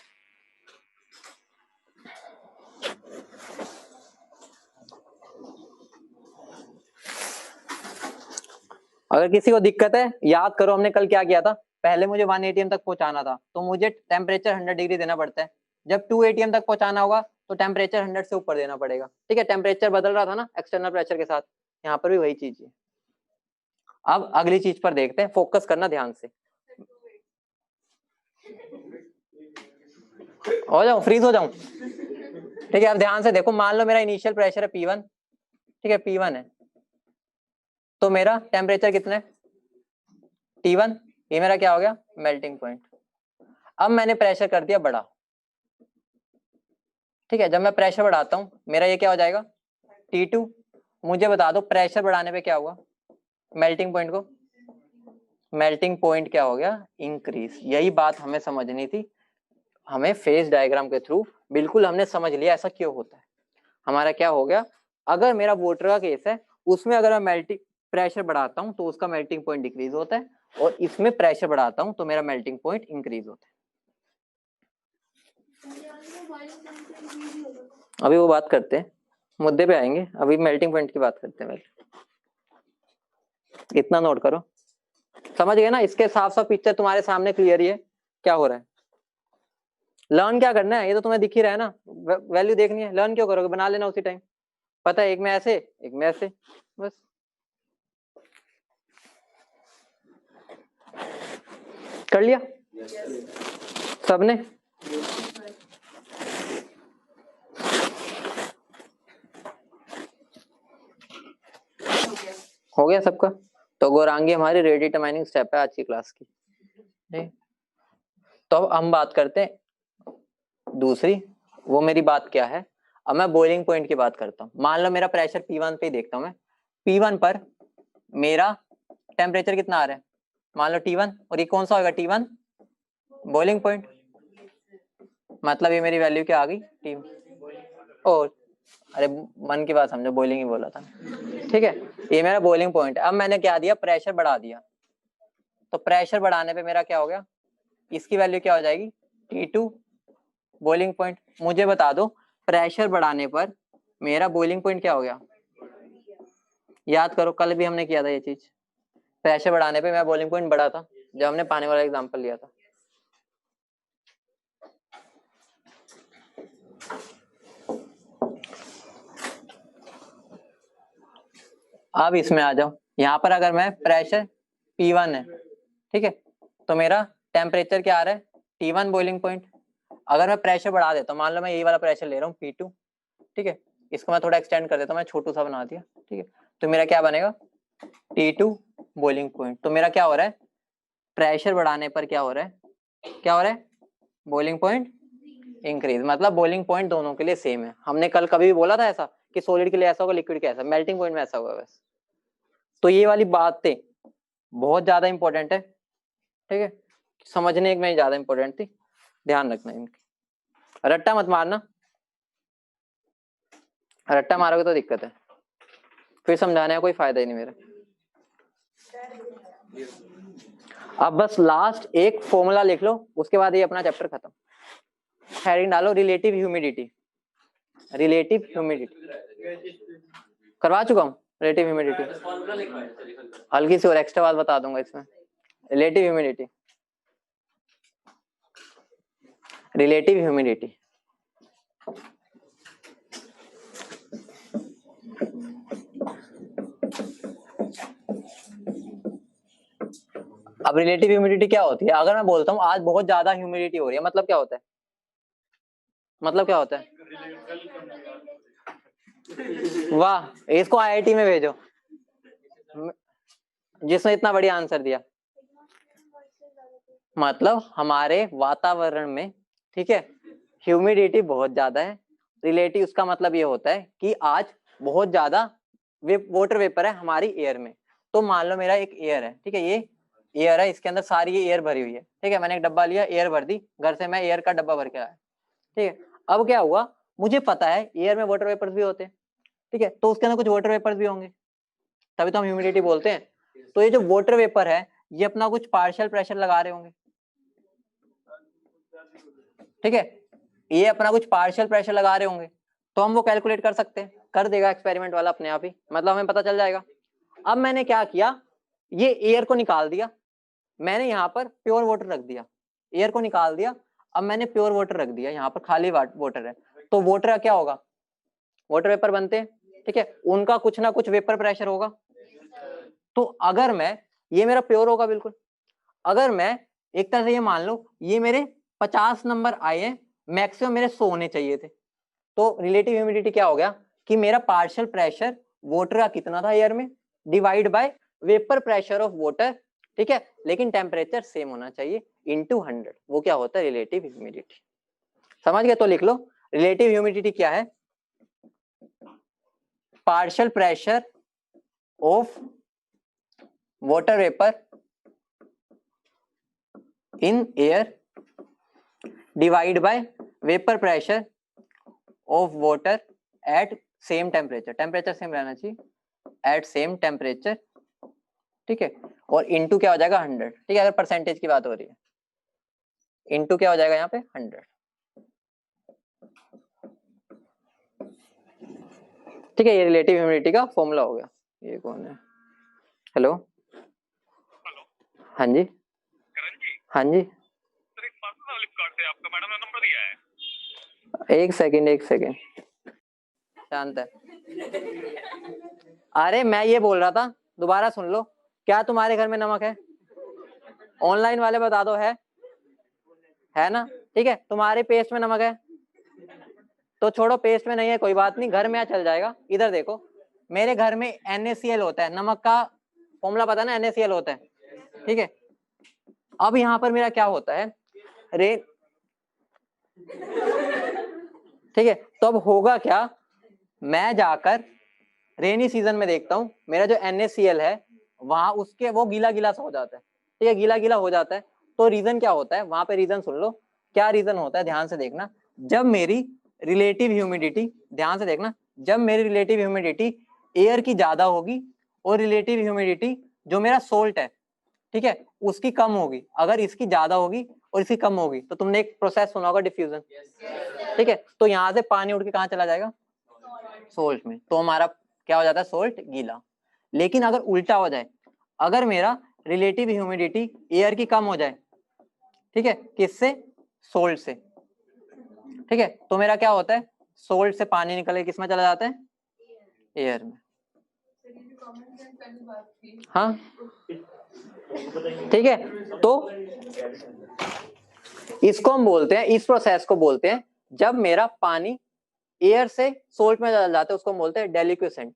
अगर किसी को दिक्कत है, याद करो हमने कल क्या किया था। पहले मुझे 1 ATM तक पहुंचाना था तो मुझे टेम्परेचर 100 डिग्री देना पड़ता है। जब 2 ATM तक पहुंचाना होगा तो टेम्परेचर 100 से ऊपर देना पड़ेगा। ठीक है, टेम्परेचर बदल रहा था ना एक्सटर्नल प्रेशर के साथ, यहाँ पर भी वही चीज है। अब अगली चीज पर देखते हैं, फोकस करना ध्यान से। हो जाऊं, फ्रीज हो जाऊं? ठीक है, अब ध्यान से देखो, मान लो मेरा इनिशियल प्रेशर है P1, ठीक है, P1 है, तो मेरा टेम्परेचर कितना है? T1। ये मेरा क्या हो गया? Melting point. अब मैंने प्रेशर कर दिया बड़ा, ठीक है। जब मैं प्रेशर बढ़ाता हूं मेरा ये क्या हो जाएगा? T2। मुझे बता दो प्रेशर बढ़ाने पे क्या हुआ मेल्टिंग पॉइंट को? मेल्टिंग पॉइंट क्या हो गया? इंक्रीज। यही बात हमें समझनी थी, हमें फेज डायग्राम के थ्रू बिल्कुल हमने समझ लिया ऐसा क्यों होता है। हमारा क्या हो गया, अगर मेरा वाटर का केस है उसमें अगर मैं मेल्टिंग प्रेशर बढ़ाता हूं तो उसका मेल्टिंग पॉइंट डिक्रीज होता है, और इसमें प्रेशर बढ़ाता हूं तो मेरा मेल्टिंग पॉइंट इंक्रीज होता है। अभी वो बात करते हैं, मुद्दे पे आएंगे, अभी मेल्टिंग पॉइंट की बात करते हैं। इतना नोट करो, समझ गए ना? इसके साफ साफ पिक्चर तुम्हारे सामने क्लियर ही है क्या हो रहा है। लर्न क्या करना है ये तो तुम्हें दिख ही रहा है ना, वैल्यू देखनी है, लर्न क्यों करोगे? बना लेना उसी टाइम, पता है एक में ऐसे एक में ऐसे, बस। कर लिया सबने? हो गया सबका? तो गौरांगी हमारी रेट डिटरमाइनिंग स्टेप है आज की क्लास की। ठीक, तो अब हम बात करते हैं दूसरी। वो मेरी बात क्या है, अब मैं बॉइलिंग पॉइंट की बात करता हूँ। मान लो मेरा प्रेशर P1 पे ही देखता हूँ मैं, P1 पर मेरा टेम्परेचर कितना आ रहा है, मान लो T1, और ये कौन सा होगा T1 बॉइलिंग पॉइंट, मतलब ये मेरी वैल्यू क्या आ गई T। और अरे मन की बात समझो, बॉइलिंग ही बोला था, ठीक है। ये मेरा बॉइलिंग पॉइंट है। अब मैंने क्या दिया, प्रेशर बढ़ा दिया, तो प्रेशर बढ़ाने पे मेरा क्या हो गया, इसकी वैल्यू क्या हो जाएगी T2 बॉइलिंग पॉइंट। मुझे बता दो प्रेशर बढ़ाने पर मेरा बॉइलिंग पॉइंट क्या हो गया, याद करो कल भी हमने किया था ये चीज। प्रेशर बढ़ाने पे मेरा बॉइलिंग पॉइंट बढ़ा था जब हमने पानी वाला एग्जांपल लिया था। अब इसमें आ जाओ, यहाँ पर अगर मैं प्रेशर P1 है, ठीक है, तो मेरा टेम्परेचर क्या आ रहा है T1 बॉइलिंग पॉइंट। अगर मैं प्रेशर बढ़ा देता हूँ, मान लो मैं ये वाला प्रेशर ले रहा हूँ P2, ठीक है, इसको मैं थोड़ा एक्सटेंड कर देता हूँ, मैं छोटू सा बना दिया, ठीक है, तो मेरा क्या बनेगा T2 बॉइलिंग पॉइंट। तो मेरा क्या हो रहा है, प्रेशर बढ़ाने पर क्या हो रहा है, क्या हो रहा है, बॉइलिंग पॉइंट इंक्रीज, मतलब बॉइलिंग पॉइंट दोनों के लिए सेम है। हमने कल कभी भी बोला था ऐसा कि सॉलिड के लिए ऐसा होगा, लिक्विड के ऐसा, मेल्टिंग पॉइंट में ऐसा होगा बस। तो ये वाली बातें बहुत ज्यादा इंपॉर्टेंट है, ठीक है, समझने में ज्यादा इंपॉर्टेंट थी, ध्यान रखना इनकी। रट्टा मत मारना, रट्टा मारोगे तो दिक्कत है, फिर समझाने का कोई फायदा ही नहीं मेरा। अब बस लास्ट एक फॉर्मूला लिख लो, उसके बाद ये अपना चैप्टर खत्म। हेडिंग डालो रिलेटिव ह्यूमिडिटी, रिलेटिव ह्यूमिडिटी करवा चुका हूँ, रिलेटिव ह्यूमिडिटी हल्की सी और एक्स्ट्रा बात बता दूंगा इसमें। रिलेटिव ह्यूमिडिटी, रिलेटिव ह्यूमिडिटी अब रिलेटिव ह्यूमिडिटी क्या होती है, अगर मैं बोलता हूँ आज बहुत ज्यादा ह्यूमिडिटी हो रही है, मतलब क्या होता है, मतलब क्या होता है, वाह इसको आईआईटी में भेजो जिसने इतना बढ़िया आंसर दिया। मतलब हमारे वातावरण में, ठीक है, ह्यूमिडिटी बहुत ज्यादा है। रिलेटिव उसका मतलब ये होता है कि आज बहुत ज्यादा वाटर वेपर है हमारी एयर में। तो मान लो मेरा एक एयर है, ठीक है, ये एयर है, इसके अंदर सारी ये एयर भरी हुई है, ठीक है, मैंने एक डब्बा लिया, एयर भर दी, घर से मैं एयर का डब्बा भर के आया, ठीक है। अब क्या हुआ, मुझे पता है एयर में वाटर वेपर्स भी होते हैं, ठीक है, तो उसके अंदर कुछ वाटर वेपर्स भी होंगे, तभी तो हम ह्यूमिडिटी बोलते हैं। तो ये जो वाटर वेपर है ये अपना कुछ पार्शियल प्रेशर लगा रहे होंगे, ठीक है, ये अपना कुछ पार्शियल प्रेशर लगा रहे होंगे, तो हम वो कैलकुलेट कर सकते हैं, कर देगा एक्सपेरिमेंट वाला अपने आप ही, मतलब हमें पता चल जाएगा। अब मैंने क्या किया, ये एयर को निकाल दिया, मैंने यहाँ पर प्योर वाटर रख दिया, एयर को निकाल दिया, अब मैंने प्योर वाटर रख दिया, यहाँ पर खाली वाटर है, तो वाटर का क्या होगा, वाटर वेपर बनते हैं, ठीक है, उनका कुछ ना कुछ वेपर प्रेशर होगा। तो अगर मैं, ये मेरा प्योर होगा बिल्कुल, अगर मैं एक तरह से ये मान लो ये मेरे 50 नंबर आए हैं, मैक्सिमम मेरे 100 होने चाहिए थे, तो रिलेटिव ह्यूमिडिटी क्या हो गया कि मेरा पार्शियल प्रेशर वाटर का कितना था एयर में divide by vapour pressure of water, ठीक है, लेकिन टेम्परेचर सेम होना चाहिए इनटू 100, वो क्या होता है रिलेटिव ह्यूमिडिटी। समझ गए, तो लिख लो रिलेटिव ह्यूमिडिटी क्या है, partial pressure of water vapour in air divide by vapour pressure of water at same temperature, temperature same रहना चाहिए एट सेम टेम्परेचर, ठीक है, और इनटू क्या हो जाएगा 100, ठीक है, अगर परसेंटेज की बात हो रही है, इनटू क्या हो जाएगा यहाँ पे 100, ठीक है, ये रिलेटिव ह्यूमिडिटी का फॉर्मूला हो गया। ये कौन है, हेलो, हाँ जी, हाँ जी, एक सेकंड एक सेकंड, शांत है। अरे मैं ये बोल रहा था, दोबारा सुन लो, क्या तुम्हारे घर में नमक है, ऑनलाइन वाले बता दो है ना? ठीक है, तुम्हारे पेस्ट में नमक है तो छोड़ो, पेस्ट में नहीं है कोई बात नहीं, घर में चल जाएगा। इधर देखो, मेरे घर में NaCl होता है, नमक का फॉर्मूला पता है ना, NaCl होता है, ठीक है। अब यहाँ पर मेरा क्या होता है, ठीक है, तो अब होगा क्या, मैं जाकर रेनी सीजन में देखता हूँ मेरा जो NaCl है वहां उसके वो गीला गीला सा हो जाता है, ठीक है, गीला गीला हो जाता है। तो रीजन क्या होता है वहां पे, रीजन सुन लो, क्या रीजन होता है ध्यान से देखना। जब मेरी रिलेटिव ह्यूमिडिटी, ध्यान से देखना, जब मेरी रिलेटिव ह्यूमिडिटी एयर की ज्यादा होगी और रिलेटिव ह्यूमिडिटी जो मेरा सोल्ट है, ठीक है, उसकी कम होगी, अगर इसकी ज्यादा होगी और इसकी कम होगी तो तुमने एक प्रोसेस सुना होगा, डिफ्यूजन, ठीक है। तो यहाँ से पानी उड़ के कहाँ चला जाएगा, सोल्ट में, तो हमारा क्या हो जाता है, सोल्ट गीला। लेकिन अगर उल्टा हो जाए, अगर मेरा रिलेटिव ह्यूमिडिटी एयर की कम हो जाए, ठीक है, किससे, सोल्ट से, ठीक है, तो मेरा क्या होता है, सोल्ट से पानी निकल के किस में चला जाता है, एयर में। हाँ ठीक है, तो इसको हम बोलते हैं, इस प्रोसेस को बोलते हैं, जब मेरा पानी एयर से सोल्ट में चला जाता है उसको हम बोलते हैं डेलिक्वेसेंट,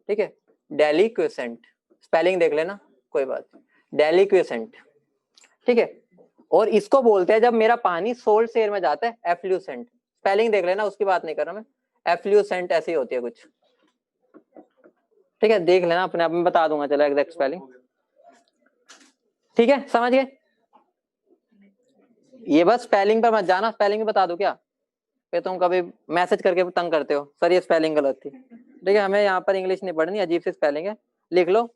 ठीक है, डेलिक्वेसेंट, स्पेलिंग देख लेना कोई बात, डेलिक्वेसेंट, ठीक है। और इसको बोलते हैं जब मेरा पानी सोल्ट से एयर में जाता है एफ्लूसेंट, स्पेलिंग देख लेना, उसकी बात नहीं कर रहा मैं, एफ्लूसेंट ऐसी होती है कुछ, ठीक है, देख लेना अपने आप में, बता दूंगा चलो एग्जैक्ट स्पेलिंग, ठीक है, समझ गए। ये बस स्पेलिंग पर मत जाना, स्पेलिंग बता दूं क्या, फिर तुम कभी मैसेज करके तंग करते हो सर ये स्पेलिंग गलत थी, ठीक है, हमें यहाँ पर इंग्लिश नहीं पढ़नी, अजीब सी स्पेलिंग है, लिख लो,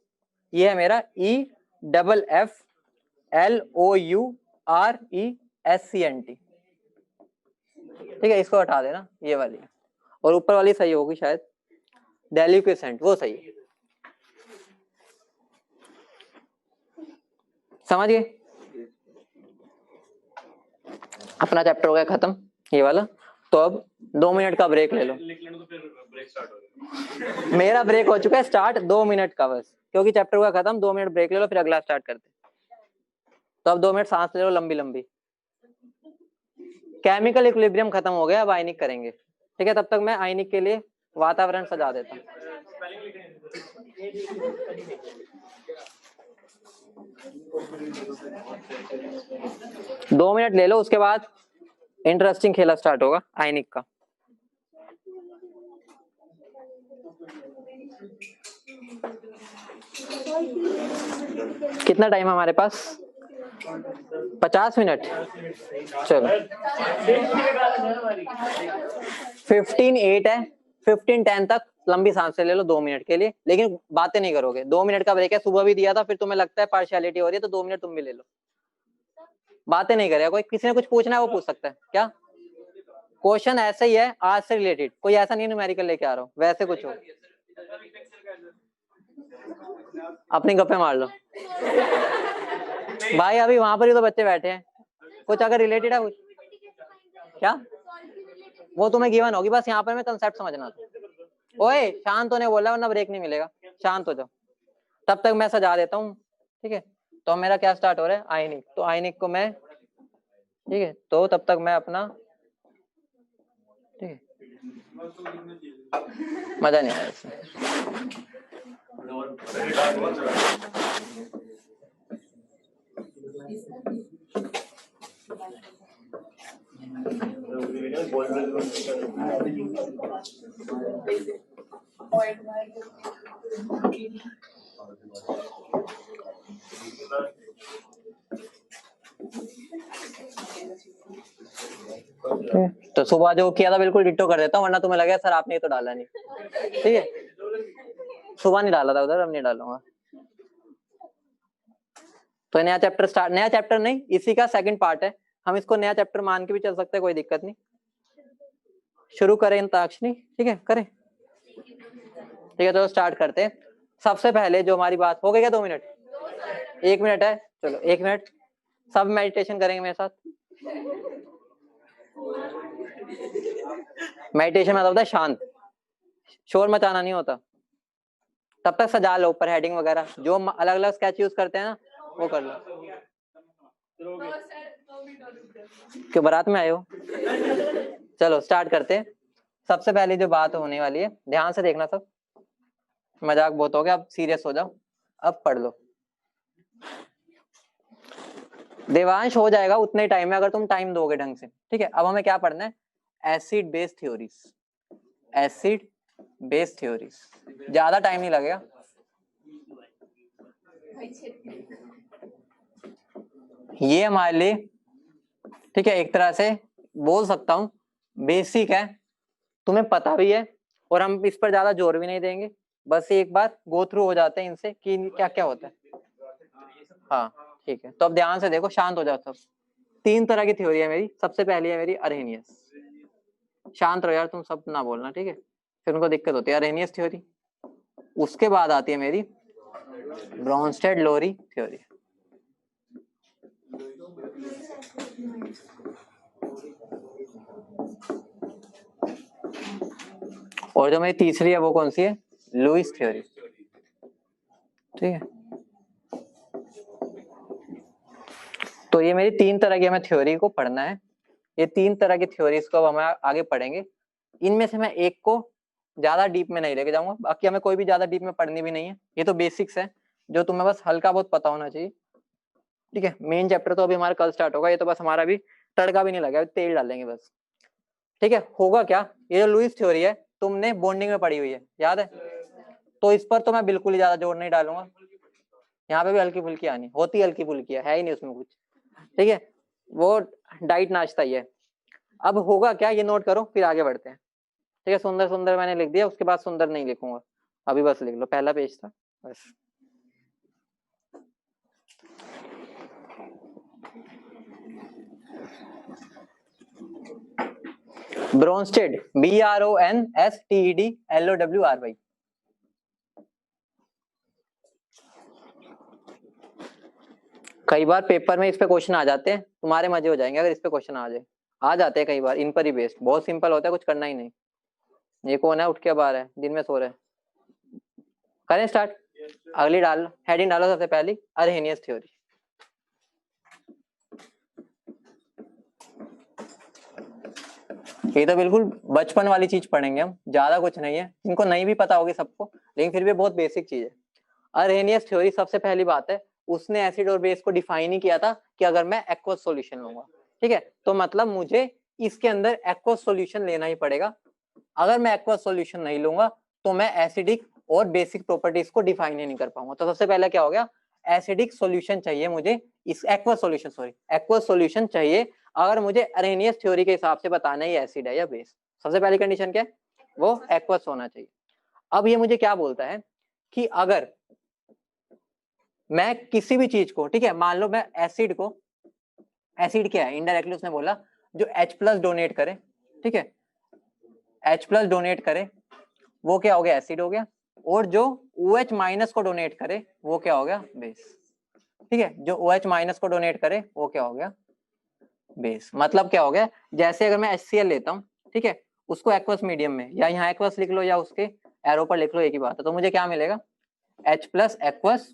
ये है मेरा EFFLOURESCENT, ठीक है, इसको हटा देना, ये वाली, और ऊपर वाली सही होगी शायद, डेलिक्वेसेंट, वो सही है, समझ गए। अपना चैप्टर हो गया खत्म ये वाला, तो अब 2 मिनट का ब्रेक ले लो, तो फिर ब्रेक स्टार्ट हो गया। मेरा ब्रेक हो चुका है स्टार्ट 2 मिनट का बस, क्योंकि चैप्टर हुआ खत्म, 2 मिनट ब्रेक ले लो फिर अगला स्टार्ट करते। तो अब 2 मिनट सांस ले लो लंबी लंबी। केमिकल इक्विलिब्रियम खत्म हो गया, अब आयनिक करेंगे, ठीक है, तब तक मैं आयनिक के लिए वातावरण सजा देता हूँ। 2 मिनट ले लो, उसके बाद इंटरेस्टिंग खेला स्टार्ट होगा आयनिक का। कितना टाइम है हमारे पास, 50 मिनट, चलो 15:08 है, 15:10 तक लंबी सांसें ले लो 2 मिनट के लिए, लेकिन बातें नहीं करोगे, 2 मिनट का ब्रेक है, सुबह भी दिया था, फिर तुम्हें लगता है पार्शियलिटी हो रही है तो 2 मिनट तुम भी ले लो, बातें नहीं करेगा कोई, किसी ने कुछ पूछना है वो पूछ सकता है, क्या क्वेश्चन ऐसे ही है आज से रिलेटेड, कोई ऐसा नहीं न्यूमेरिकल लेके आ रहा हो, वैसे कुछ हो, अपनी गप्पे मार लो भाई, अभी वहां पर ही तो बच्चे बैठे हैं, कुछ अगर रिलेटेड है कुछ, क्या वो तुम्हें गिवन होगी, बस यहाँ पर मैं कंसेप्ट समझना था। ओए शांत होने बोला वरना ब्रेक नहीं मिलेगा, शांत हो जाओ, तब तक मैं सजा देता हूँ, ठीक है। तो मेरा क्या स्टार्ट हो रहा है, आयनिक, तो आयनिक को मैं, ठीक है, तो तब तक मैं अपना, ठीक है, मजा नहीं आया इसमें। तो सुबह जो किया था बिल्कुल डिट्टो कर देता हूँ, वरना तुम्हें लगे सर आपने ये तो डाला नहीं, ठीक है, सुबह नहीं डाला था उधर, अब नहीं डालूंगा। तो नया चैप्टर स्टार्ट, नया चैप्टर नहीं, इसी का सेकंड पार्ट है, हम इसको नया चैप्टर मान के भी चल सकते हैं, कोई दिक्कत नहीं। शुरू करें अंताक्षरी, ठीक है, करें, ठीक है, तो स्टार्ट करते हैं। सबसे पहले जो हमारी बात हो गई, क्या 2 मिनट, 1 मिनट है, चलो 1 मिनट, सब मेडिटेशन करेंगे मेरे साथ। मेडिटेशन मतलब होता है शांत, शोर मचाना नहीं होता। तब तक सजा लो ऊपर हेडिंग वगैरह, जो अलग अलग स्केच यूज करते हैं ना वो कर लो। क्यों बारात में आए हो? चलो स्टार्ट करते हैं। सबसे पहले जो बात होने वाली है, ध्यान से देखना सब, मजाक बहुत हो गया, अब सीरियस हो जाओ, अब पढ़ लो। देवांश हो जाएगा उतने टाइम में अगर तुम टाइम दोगे ढंग से, ठीक है। अब हमें क्या पढ़ना है? Acid base theories, acid base theories, ज्यादा टाइम नहीं लगेगा। ये हमारे लिए, ठीक है, एक तरह से बोल सकता हूं बेसिक है, तुम्हें पता भी है, और हम इस पर ज्यादा जोर भी नहीं देंगे, बस एक बार गो थ्रू हो जाते हैं इनसे कि क्या क्या होता है। हाँ ठीक है, तो अब ध्यान से देखो, शांत हो जाओ सब। 3 तरह की थ्योरी है मेरी। सबसे पहली है मेरी अरहेनियस। शांत रहो यार तुम सब, ना बोलना, ठीक है, फिर उनको दिक्कत होती है। अरहेनियस थ्योरी, उसके बाद आती है मेरी ब्रोंस्टेड लोरी थ्योरी। और जो मेरी तीसरी है वो कौन सी है? लुईस थ्योरी, ठीक है। तो ये मेरी 3 तरह की हमें थ्योरी को पढ़ना है। ये 3 तरह की थ्योरीज को अब हम आगे पढ़ेंगे। इनमें से मैं एक को ज्यादा डीप में नहीं लेके जाऊंगा, बाकी हमें कोई भी ज्यादा डीप में पढ़नी भी नहीं है। ये तो बेसिक्स है जो तुम्हें बस हल्का बहुत पता होना चाहिए, ठीक है। मेन चैप्टर तो अभी हमारा कल स्टार्ट होगा, ये तो बस हमारा भी तड़का भी नहीं लगा, तेल डालेंगे बस, ठीक है। होगा क्या, ये जो लुईस थ्योरी है तुमने बॉन्डिंग में पढ़ी हुई है, याद है? तो इस पर तो मैं बिल्कुल ही ज्यादा जोर नहीं डालूंगा। यहाँ पे भी हल्की फुल्की आनी होती, हल्की फुल्की है ही नहीं उसमें कुछ, ठीक है, वो डाइट नाश्ता ही है। अब होगा क्या, ये नोट करो, फिर आगे बढ़ते हैं, ठीक है। सुंदर सुंदर मैंने लिख दिया, उसके बाद सुंदर नहीं लिखूंगा, अभी बस लिख लो, पहला पेज था बस। Bronsted, BRONSTED LOWRY। कई बार पेपर में इस पे क्वेश्चन आ जाते हैं, तुम्हारे मजे हो जाएंगे अगर इस पे क्वेश्चन आ जाए। आ जाते हैं कई बार इन पर ही बेस्ड, बहुत सिंपल होता है, कुछ करना ही नहीं। ये कौन है उठ के बाहर है, दिन में सो रहे हैं? करें स्टार्ट। अगली डाल, हेडिंग डालो सबसे पहली, अरहेनियस थ्योरी। ये तो बिल्कुल बचपन वाली चीज पढ़ेंगे हम, ज्यादा कुछ नहीं है, इनको नहीं भी पता होगी सबको, लेकिन फिर भी बहुत बेसिक चीज है। अरहेनियस थ्योरी, सबसे पहली बात है, उसने एसिड और बेस को डिफाइन ही किया था कि अगर मैं एक्वस सॉल्यूशन लूंगा, ठीक है, तो मतलब मुझे इसके अंदर एक्वस सॉल्यूशन लेना ही पड़ेगा। अगर मैं एक्वस सॉल्यूशन नहीं लूंगा तो मैं एसिडिक और बेसिक प्रॉपर्टीज को डिफाइन ही नहीं कर पाऊंगा। तो सबसे पहले क्या हो गया, एसिडिक सॉल्यूशन चाहिए मुझे, इस aqueous solution, sorry aqueous solution चाहिए अगर मुझे अरहेनियस थ्योरी के हिसाब से बताना है एसिड है या बेस। सबसे पहली कंडीशन क्या है, वो एक्वस होना चाहिए। अब ये मुझे क्या बोलता है कि अगर मैं किसी भी चीज को, ठीक है, मान लो मैं एसिड को, एसिड क्या है इनडायरेक्टली उसने बोला, जो H+ डोनेट करे, ठीक है, H+ डोनेट करे वो क्या हो गया, एसिड हो गया। और जो OH- को डोनेट करे वो क्या हो गया, बेस, ठीक है। जो OH- को डोनेट करे वो क्या हो गया, बेस। मतलब क्या हो गया, जैसे अगर मैं HCl लेता हूँ, ठीक है, उसको एक्वस मीडियम में, या यहाँ एक्वस लिख लो या उसके एरो पर लिख लो, एक ही बात है, तो मुझे क्या मिलेगा, H+ एक्वस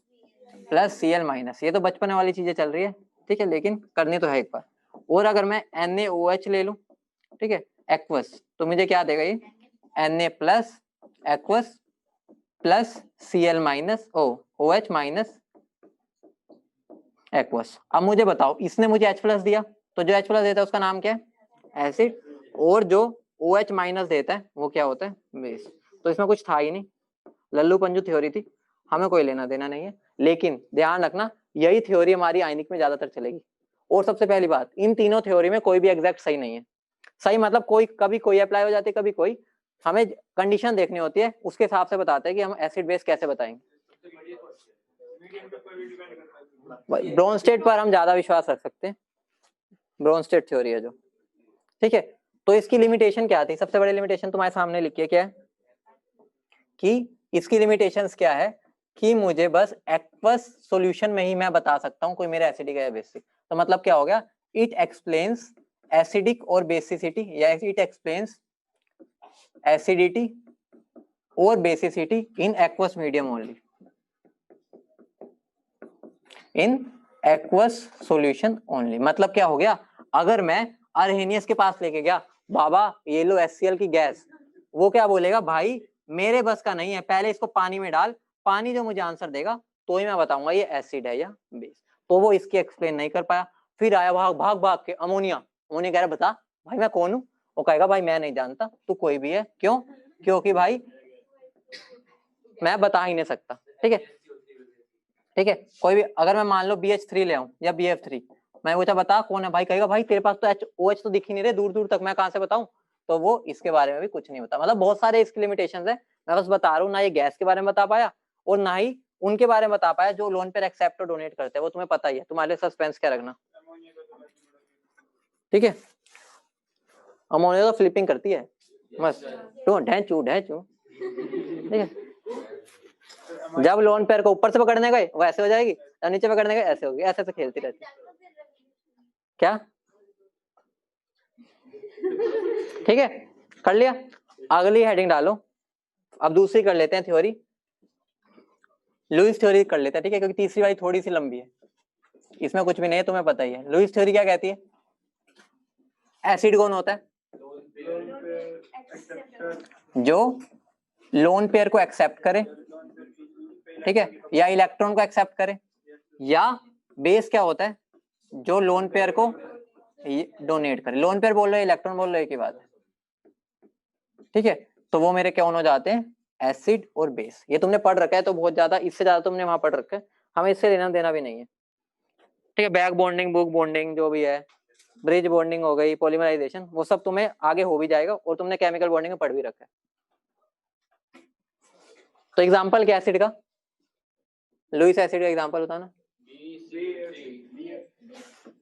प्लस Cl-। ये तो बचपन वाली चीजें चल रही है, ठीक है, लेकिन करनी तो है एक बार। और अगर मैं NaOH ले लूं, ठीक है, एक्वस, तो मुझे क्या देगा ये, Na+ aqueous plus Cl- OH- aqueous. अब मुझे बताओ, इसने मुझे H+ दिया, तो जो H+ देता है उसका नाम क्या है, एसिड, और जो OH- देता है वो क्या होता है, बेस। तो इसमें कुछ था ही नहीं, लल्लू पंजू थ्योरी थी, हमें कोई लेना देना नहीं है। लेकिन ध्यान रखना, यही थ्योरी हमारी आयनिक में ज्यादातर चलेगी। और सबसे पहली बात, इन तीनों थ्योरी में कोई भी एग्जैक्ट सही नहीं है। सही मतलब कोई कभी कोई अप्लाई हो जाती है, कभी कोई, हमें कंडीशन देखनी होती है, उसके हिसाब से बताते हैं कि हम एसिड बेस कैसे बताएंगे। ब्रोंस्टेड पर हम ज्यादा विश्वास रख सकते हैं, ब्रोंस्टेड थ्योरी है जो, ठीक है। तो इसकी लिमिटेशन क्या थी, सबसे बड़ी लिमिटेशन तुम्हारे सामने लिखी है, क्या है कि इसकी लिमिटेशंस क्या है कि मुझे बस एक्वस सॉल्यूशन में ही मैं बता सकता हूँ कोई मेरा एसिडिक है या बेसिक। तो मतलब क्या हो गया, इट एक्सप्लेन्स एसिडिक और बेसिसिटी, या इट एक्सप्लेन्स एसिडिटी और basicity in aqueous medium only, in aqueous solution only. मतलब क्या हो गया, अगर मैं अर्हेनियस के पास लेके गया, बाबा ये लो HCl की गैस, वो क्या बोलेगा, भाई मेरे बस का नहीं है, पहले इसको पानी में डाल, पानी जो मुझे आंसर देगा तो ही मैं बताऊंगा ये एसिड है या बेस। तो वो इसकी एक्सप्लेन नहीं कर पाया। फिर आया भाग भाग भाग के अमोनिया, अमोनिया कह रहा बता भाई मैं कौन हूँ, वो कहेगा भाई मैं नहीं जानता, तू कोई भी है। क्यों? क्योंकि भाई मैं बता ही नहीं सकता। ठीक है, ठीक है। कोई भी अगर मैं मान लो BH3 ले आऊं या BF3, मैं पूछा बता कौन है, भाई कहेगा भाई तेरे पास तो OH तो दिख ही नहीं रहे दूर दूर तक, मैं कहां से बताऊं। तो वो इसके बारे में भी कुछ नहीं बता, मतलब बहुत सारे इसके लिमिटेशंस है। मैं बस बता रहा हूँ, ना ये गैस के बारे में बता पाया और ना ही उनके बारे में बता पाया जो लोन पे एक्सेप्ट और डोनेट करते हैं, वो तुम्हें पता ही है, तुम्हारे लिए सस्पेंस क्या रखना। ठीक है, अमोनिया तो फ्लिपिंग करती है बस, ढैंचू ढैंचू। ठीक है, जब लोन पैर को ऊपर से पकड़ने गए वो ऐसे हो जाएगी, जब नीचे पकड़ने गए ऐसे होगी, ऐसे ऐसे खेलती रहती क्या। ठीक है, कर लिया। अगली हेडिंग डालो, अब दूसरी कर लेते हैं थ्योरी, लुईस थ्योरी कर लेते हैं। ठीक है, क्योंकि तीसरी वाली थोड़ी सी लंबी है, इसमें कुछ भी नहीं है, तुम्हें पता ही है। लुईस थ्योरी क्या कहती है, एसिड कौन होता है, जो लोन पेयर को एक्सेप्ट करे, ठीक है, या इलेक्ट्रॉन को एक्सेप्ट करे, या बेस क्या होता है, जो लोन पेयर को डोनेट करे। लोन पेयर बोल रहे इलेक्ट्रॉन बोल रहे की बात है। ठीक है, तो वो मेरे कौन हो जाते हैं, एसिड और बेस। ये तुमने पढ़ रखा है तो बहुत ज्यादा, इससे ज्यादा तुमने वहां पढ़ रखा है, हमें इससे लेना देना भी नहीं है। ठीक है, बैक बॉन्डिंग, बुक बॉन्डिंग जो भी है, ब्रिज बॉन्डिंग हो गई, पॉलीमराइजेशन, वो सब तुम्हें आगे हो भी जाएगा और तुमने केमिकल बॉन्डिंग में पढ़ भी रखा है। तो एग्जांपल क्या एसिड का, लुईस एसिड का एग्जांपल बताना।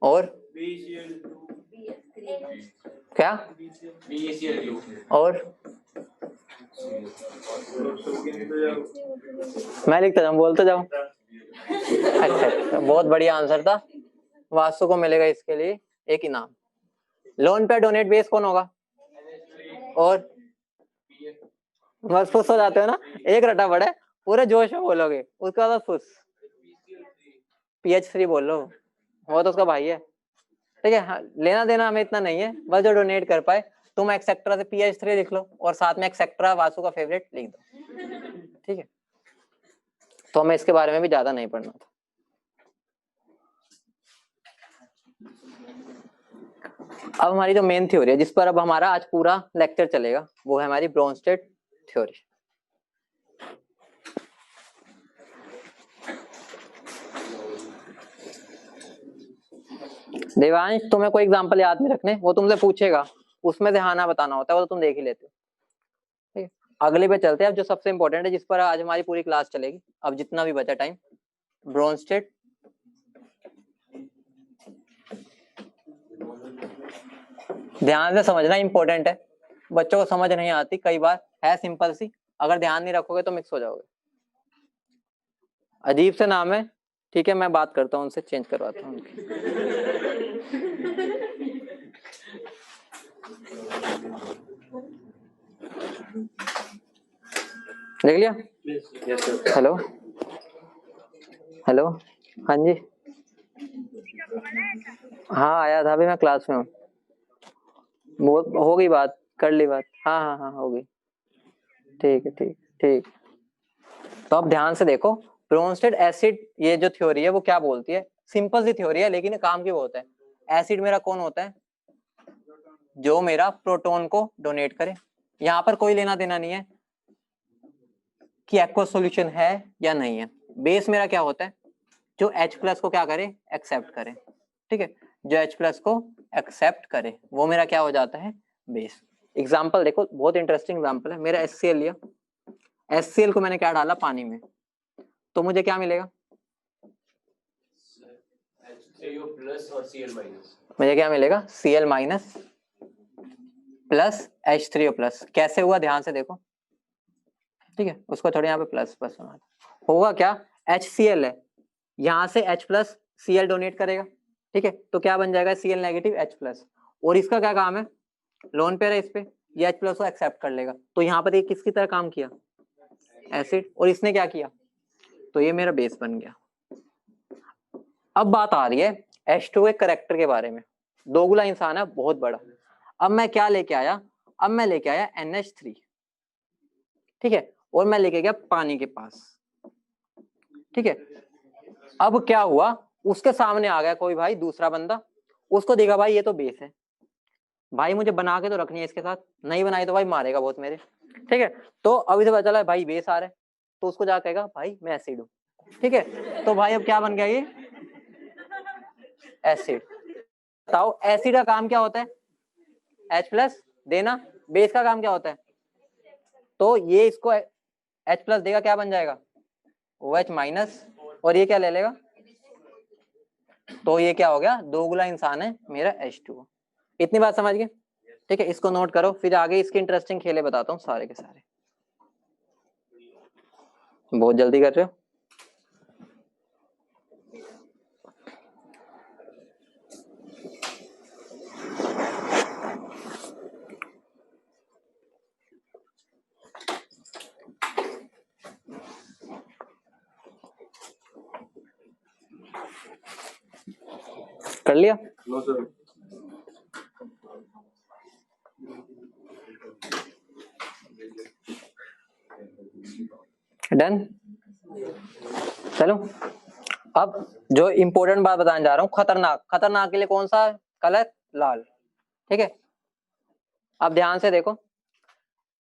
और क्या, और मैं लिखता जाऊं, बोलते जाऊं। अच्छा, बहुत बढ़िया आंसर था, वासु को मिलेगा इसके लिए एक इनाम। लोन पे डोनेट बेस कौन होगा, और बस फुस हो जाते हो ना, एक रटा पड़े पूरे जोश में बोलोगे, उसके बाद फुस, PH3 बोल लो, वो तो उसका भाई है। ठीक है, हाँ, लेना देना हमें इतना नहीं है, बस जो डोनेट कर पाए। तुम एक्सेक्ट्रा से PH3 लिख लो और साथ में एक्सेक्ट्रा वासु का फेवरेट लिख दो। ठीक है, तो हमें इसके बारे में भी ज्यादा नहीं पढ़ना था। अब हमारी जो मेन थ्योरी है जिस पर अब हमारा आज पूरा लेक्चर चलेगा, वो है हमारी ब्रोनस्टेड थ्योरी। देवांश, तुम्हें कोई एग्जांपल याद नहीं रखने, वो तुमसे पूछेगा, उसमें से हाँ ना बताना होता है, वो तो तुम देख ही लेते हो। ठीक है, अगले पे चलते हैं। अब जो सबसे इंपॉर्टेंट है, जिस पर आज हमारी पूरी क्लास चलेगी, अब जितना भी बचा टाइम, ब्रोनस्टेड ध्यान से समझना, इंपॉर्टेंट है। बच्चों को समझ नहीं आती कई बार, है सिंपल सी, अगर ध्यान नहीं रखोगे तो मिक्स हो जाओगे। अजीब से नाम है, ठीक है, मैं बात करता हूँ उनसे, चेंज करवाता हूँ। देख लिया? हेलो हेलो, हाँ जी, हाँ आया था, अभी मैं क्लास में हूँ। हो गई बात, कर ली बात, हाँ हाँ हाँ हो गई। ठीक है, ठीक ठीक। तो अब ध्यान से देखो, ब्रोनस्टेड एसिड ये जो थ्योरी है वो क्या बोलती है, सिंपल सी थ्योरी है लेकिन काम की बहुत है। एसिड मेरा कौन होता है, जो मेरा प्रोटॉन को डोनेट करे। यहाँ पर कोई लेना देना नहीं है कि एक्वस सॉल्यूशन है या नहीं है। बेस मेरा क्या होता है, जो H+ को क्या करे, एक्सेप्ट करे। ठीक है, जो H+ को एक्सेप्ट करे वो मेरा क्या हो जाता है, बेस। एग्जाम्पल देखो, बहुत इंटरेस्टिंग एग्जाम्पल है। मेरा HCl लिया, HCl को मैंने क्या डाला, पानी में, तो मुझे क्या मिलेगा, मुझे क्या मिलेगा, Cl- प्लस H3O+। कैसे हुआ, ध्यान से देखो। ठीक है, उसको थोड़े यहाँ पे प्लस प्लस होगा, क्या HCl है, यहाँ से H+ Cl डोनेट करेगा। ठीक है, तो क्या बन जाएगा, Cl- H+। और इसका क्या काम है, लोन पेयर है इस पे, ये H+ को एक्सेप्ट कर लेगा। तो यहाँ पर ये किसकी तरह काम किया, एसिड, और इसने क्या किया, तो ये मेरा बेस बन गया। अब बात आ रही है H2 के करेक्टर के बारे में। दोगुला इंसान है बहुत बड़ा। अब मैं क्या लेके आया, अब मैं लेके आया NH3, ठीक है, और मैं लेके गया पानी के पास, ठीक है। अब क्या हुआ, उसके सामने आ गया कोई भाई दूसरा बंदा, उसको देखा भाई ये तो बेस है, भाई मुझे बना के तो रखनी है इसके साथ, नहीं बनाई तो भाई मारेगा बहुत मेरे, ठीक है। तो अभी से पता चला भाई बेस आ रहा है, तो उसको जा कहेगा भाई मैं एसिड हूँ, ठीक है। तो भाई अब क्या बन गया ये एसिड। बताओ एसिड का काम क्या होता है, H+ देना, बेस का काम क्या होता है, तो ये इसको H+ देगा, क्या बन जाएगा OH-, और ये क्या ले लेगा, तो ये क्या हो गया, दोगुला इंसान है मेरा H2। इतनी बात समझ गए, ठीक है। इसको नोट करो, फिर आगे इसके इंटरेस्टिंग खेले बताता हूँ सारे के सारे। बहुत जल्दी कर रहे हो। कर लिया, नो सर। डन। चलो अब जो इंपॉर्टेंट बात बताने जा रहा हूँ, खतरनाक, खतरनाक के लिए कौन सा कलर, लाल, ठीक है। अब ध्यान से देखो,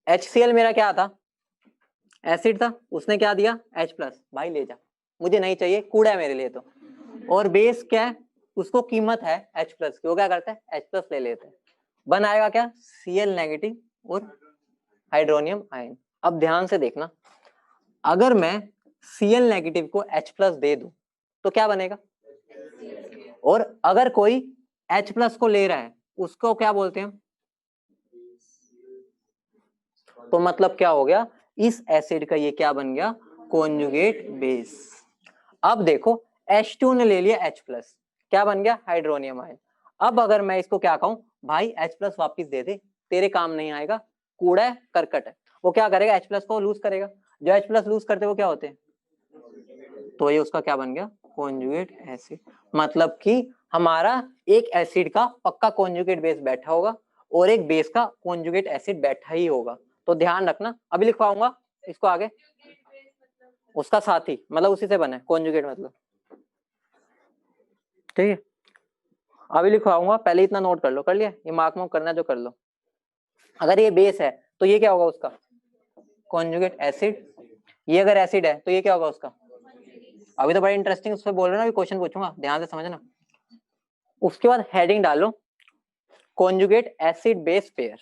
HCl मेरा क्या था, एसिड था, उसने क्या दिया H+, भाई ले जा, मुझे नहीं चाहिए, कूड़ा है मेरे लिए तो। और बेस क्या है, उसको कीमत है H+, की, वो क्या करता है H+ ले लेते हैं, बनाएगा क्या Cl- और हाइड्रोनियम आयन। अब ध्यान से देखना, अगर मैं Cl- को H+ दे दूं तो क्या बनेगा, और अगर कोई H+ को ले रहा है उसको क्या बोलते हैं, तो मतलब क्या हो गया, इस एसिड का ये क्या बन गया, कॉन्जुगेट बेस। अब देखो H2 ने ले लिया H+, क्या बन गया हाइड्रोनियम आयन। अब अगर मैं इसको क्या कहूं, भाई H+ वापस दे दे, तेरे काम नहीं आएगा, कूड़ा है करकट है, वो क्या करेगा H+ को लूज करेगा, जो H+ लूज करते वो क्या होते हैं, तो ये उसका क्या बन गया कॉन्जुगेट एसिड। मतलब कि हमारा एक एसिड का पक्का कॉन्जुगेट बेस बैठा होगा और एक बेस का कॉन्जुगेट एसिड बैठा ही होगा। तो ध्यान रखना, अभी लिखवाऊंगा इसको आगे, उसका साथी मतलब उसी से बना है कॉन्जुगेट मतलब, ठीक है। अभी लिखवाऊंगा, पहले इतना नोट कर लो, कर लिया, ये मार्क मार्क करना जो कर लो। अगर ये बेस है तो ये क्या होगा उसका कॉन्जुगेट एसिड, ये अगर एसिड है तो ये क्या होगा उसका, अभी तो बड़ा इंटरेस्टिंग उस पर बोल रहे ना, अभी क्वेश्चन पूछूंगा, ध्यान से समझना। उसके बाद हेडिंग डालो conjugate acid base pair,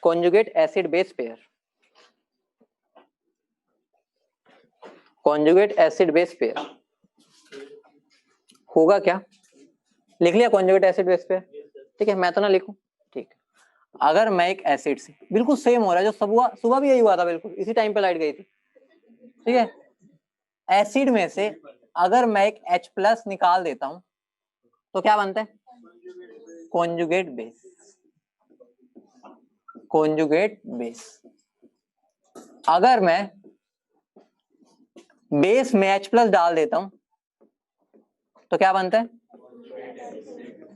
conjugate acid base pair, conjugate acid base pair होगा क्या, लिख लिया कॉन्जुगेट एसिड बेस पेयर, ठीक है। मैं तो ना लिखूं, ठीक है। अगर मैं एक एसिड से, बिल्कुल सेम हो रहा है जो सुबह सुबह भी यही हुआ था, बिल्कुल इसी टाइम पे लाइट गई थी, ठीक है। एसिड में से अगर मैं एक H+ निकाल देता हूं तो क्या बनता है कॉन्जुगेट बेस, कॉन्जुगेट बेस। अगर मैं बेस में H+ डाल देता हूं तो क्या बनता है,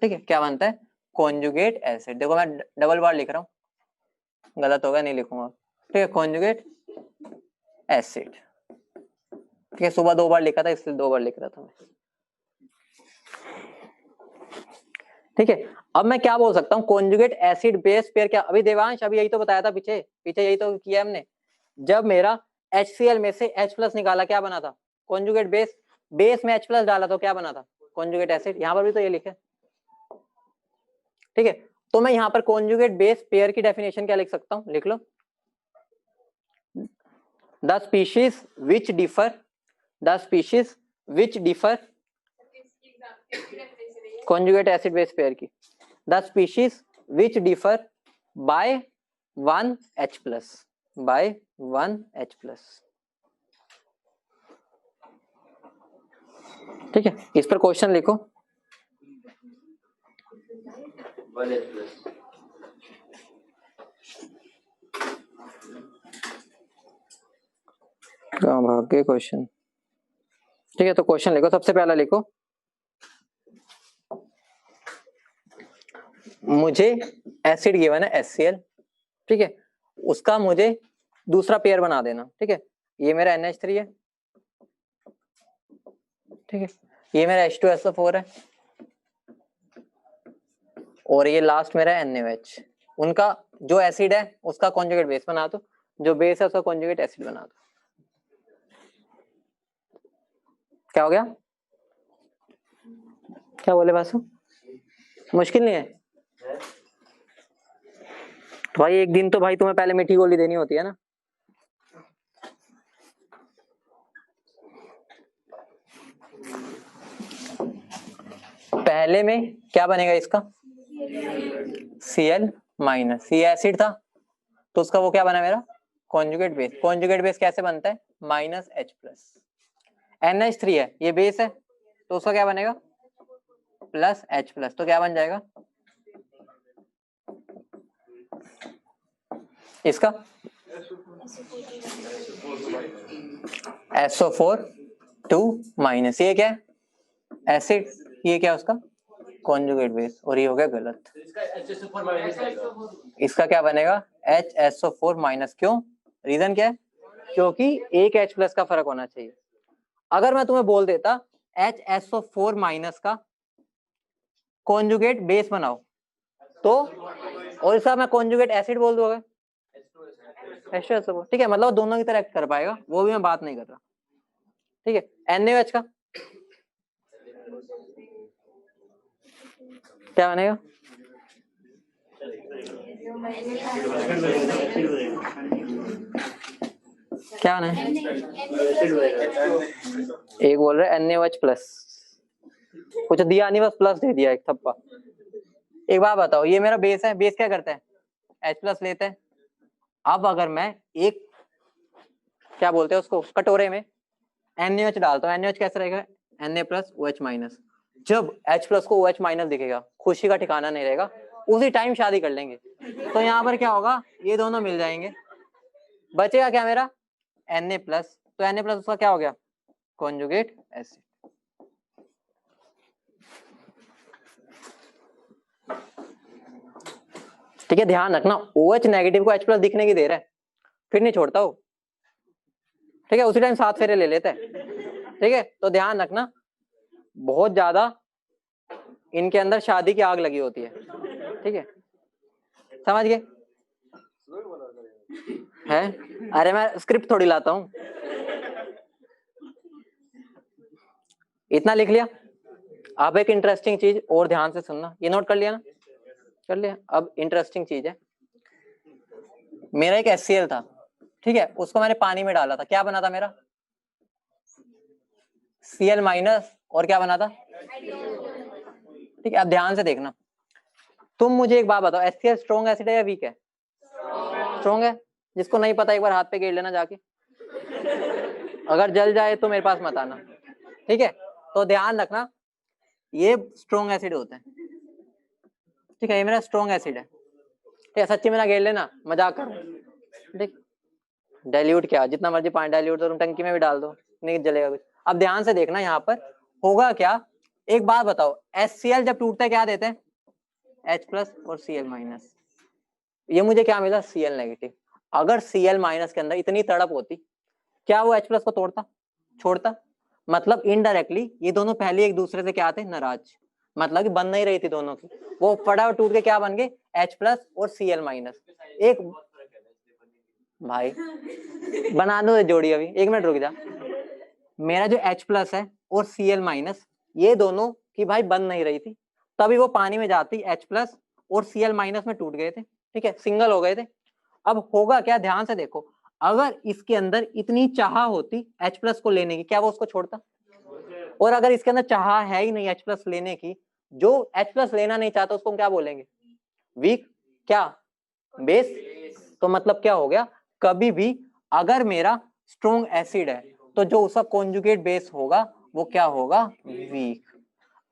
ठीक है, क्या बनता है कॉन्जुगेट एसिड। देखो मैं डबल बार लिख रहा हूं, गलत होगा नहीं लिखूंगा, ठीक है, कॉन्जुगेट एसिड, ठीक है। सुबह 2 बार लिखा था इसलिए 2 बार लिख रहा था मैं, ठीक है। अब मैं क्या बोल सकता हूँ कॉन्जुगेट एसिड बेस पेयर, क्या अभी देवांश अभी यही तो बताया था, पीछे पीछे यही तो किया हमने, जब मेरा HCl में से H+ निकाला क्या बना था कॉन्जुगेट बेस, बेस में H+ डाला तो क्या बना था कॉन्जुगेट एसिड, यहाँ पर भी तो ये लिखे, ठीक है। तो मैं यहाँ पर कॉन्जुगेट बेस पेयर की डेफिनेशन क्या लिख सकता हूँ, लिख लो, the species which differ, the species which differ, conjugate acid base pair की, the species which differ by 1 H+, by 1 H+, ठीक है। इस पर क्वेश्चन लिखो, 1 H+। कहाँ भाग गए क्वेश्चन, ठीक है। तो क्वेश्चन लिखो, सबसे पहला लिखो मुझे एसिड गिवन है HCl, ठीक है, उसका मुझे दूसरा पेयर बना देना, ठीक है, ये मेरा NH3 है, ठीक है, ये मेरा H2SO4 है, और ये लास्ट मेरा NaOH। उनका जो एसिड है उसका कॉन्जुगेट बेस बना दो, जो बेस है उसका कॉन्जुगेट एसिड बना दो। क्या हो गया? क्या बोले बासु? मुश्किल नहीं है तो भाई, एक दिन तो भाई तुम्हें पहले मीठी गोली देनी होती है ना। पहले में क्या बनेगा इसका? Cl माइनस, ये एसिड था तो उसका वो क्या बना मेरा? Conjugate base. कॉन्जुगेट बेस कैसे बनता है? -H plus. NH3 है, ये बेस है तो उसका क्या बनेगा? +H प्लस, तो क्या बन जाएगा इसका? SO4 2 माइनस, ये क्या है? एसिड, ये क्या है उसका? कॉन्जुगेट बेस, और ये हो गया गलत। इसका क्या बनेगा? HSO4 minus. क्यों? रीजन क्या है? क्योंकि एक H प्लस का फर्क होना चाहिए। अगर मैं तुम्हें बोल देता HSO4 माइनस का कॉन्जुगेट बेस बनाओ तो, और इसका मैं कॉन्जुगेट एसिड बोल दूंगा H2SO4, ठीक है, मतलब दोनों की तरह एक्ट कर पाएगा, वो भी मैं बात नहीं कर रहा, ठीक है। NaOH का क्या बनेगा? क्या बना है? एक बोल रहे NaOH प्लस, कुछ दिया नहीं, बस प्लस दे दिया एक थप्पा। एक बात बताओ, ये मेरा बेस है, बेस क्या करता है? H प्लस लेते हैं। अब अगर मैं एक, क्या बोलते हैं उसको, कटोरे में NaOH डालता हूँ, NaOH कैसे रहेगा? Na plus OH minus. जब H प्लस को OH माइनस दिखेगा, खुशी का ठिकाना नहीं रहेगा, उसी टाइम शादी कर लेंगे। तो यहाँ पर क्या होगा? ये दोनों मिल जाएंगे, बचेगा क्या मेरा? Na प्लस, तो Na प्लस उसका क्या हो गया? Conjugate acid. ठीक है, ध्यान रखना, OH नेगेटिव को H प्लस दिखने की देर है, फिर नहीं छोड़ता हो, ठीक है, उसी टाइम 7 फेरे ले लेते हैं, ठीक है। तो ध्यान रखना, बहुत ज्यादा इनके अंदर शादी की आग लगी होती है, ठीक है, समझ गए? है, अरे मैं स्क्रिप्ट थोड़ी लाता हूँ। इतना लिख लिया। अब एक इंटरेस्टिंग चीज और ध्यान से सुनना, ये नोट कर लिया ना? कर लिया। अब इंटरेस्टिंग चीज है, मेरा एक HCl था, ठीक है, उसको मैंने पानी में डाला था, क्या बना था मेरा? Cl माइनस, और क्या बना था? ठीक है, अब ध्यान से देखना, तुम मुझे एक बात बताओ, HCl स्ट्रॉन्ग एसिड है या वीक है? स्ट्रॉन्ग है। जिसको नहीं पता एक बार हाथ पे गेड़ लेना जाके, अगर जल जाए तो मेरे पास मत आना, ठीक है। तो ध्यान रखना, ये स्ट्रॉन्ग एसिड होते हैं, ठीक है, ये मेरा स्ट्रॉन्ग एसिड है, ठीक है, सच्ची में ना गेड़ लेना, मजाक कर, ठीक। डाइल्यूट क्या, जितना मर्जी पानी डाइल्यूट तो तुम टंकी में भी डाल दो, नहीं जलेगा कुछ। अब ध्यान से देखना, यहाँ पर होगा क्या? एक बात बताओ, HCl जब टूटता है क्या देते हैं? H प्लस और Cl माइनस। ये मुझे क्या मिला? Cl negative. अगर Cl माइनस के अंदर इतनी तड़प होती, क्या वो H प्लस को तोड़ता? छोड़ता? मतलब इनडायरेक्टली ये दोनों पहले एक दूसरे से क्या थे? नाराज, मतलब कि बन नहीं रही थी दोनों की, वो फटा टूट के क्या बन गए? H प्लस और Cl माइनस। एक भाई बना दो जोड़ी, अभी 1 मिनट रुक जा। मेरा जो H प्लस है और Cl माइनस, ये दोनों की भाई बन नहीं रही थी, तभी वो पानी में जाती H प्लस और Cl माइनस में टूट गए थे, ठीक है, सिंगल हो गए थे। अब होगा क्या? ध्यान से देखो, अगर इसके अंदर इतनी चाह होती H प्लस को लेने की, क्या वो उसको छोड़ता? और अगर इसके अंदर चाह है ही नहीं H प्लस लेने की, जो H प्लस लेना नहीं चाहता उसको हम क्या बोलेंगे? वीक। क्या? बेस। तो मतलब क्या हो गया? कभी भी अगर मेरा स्ट्रॉन्ग एसिड है तो जो उसका कॉन्जुगेट बेस होगा वो क्या होगा? वीक।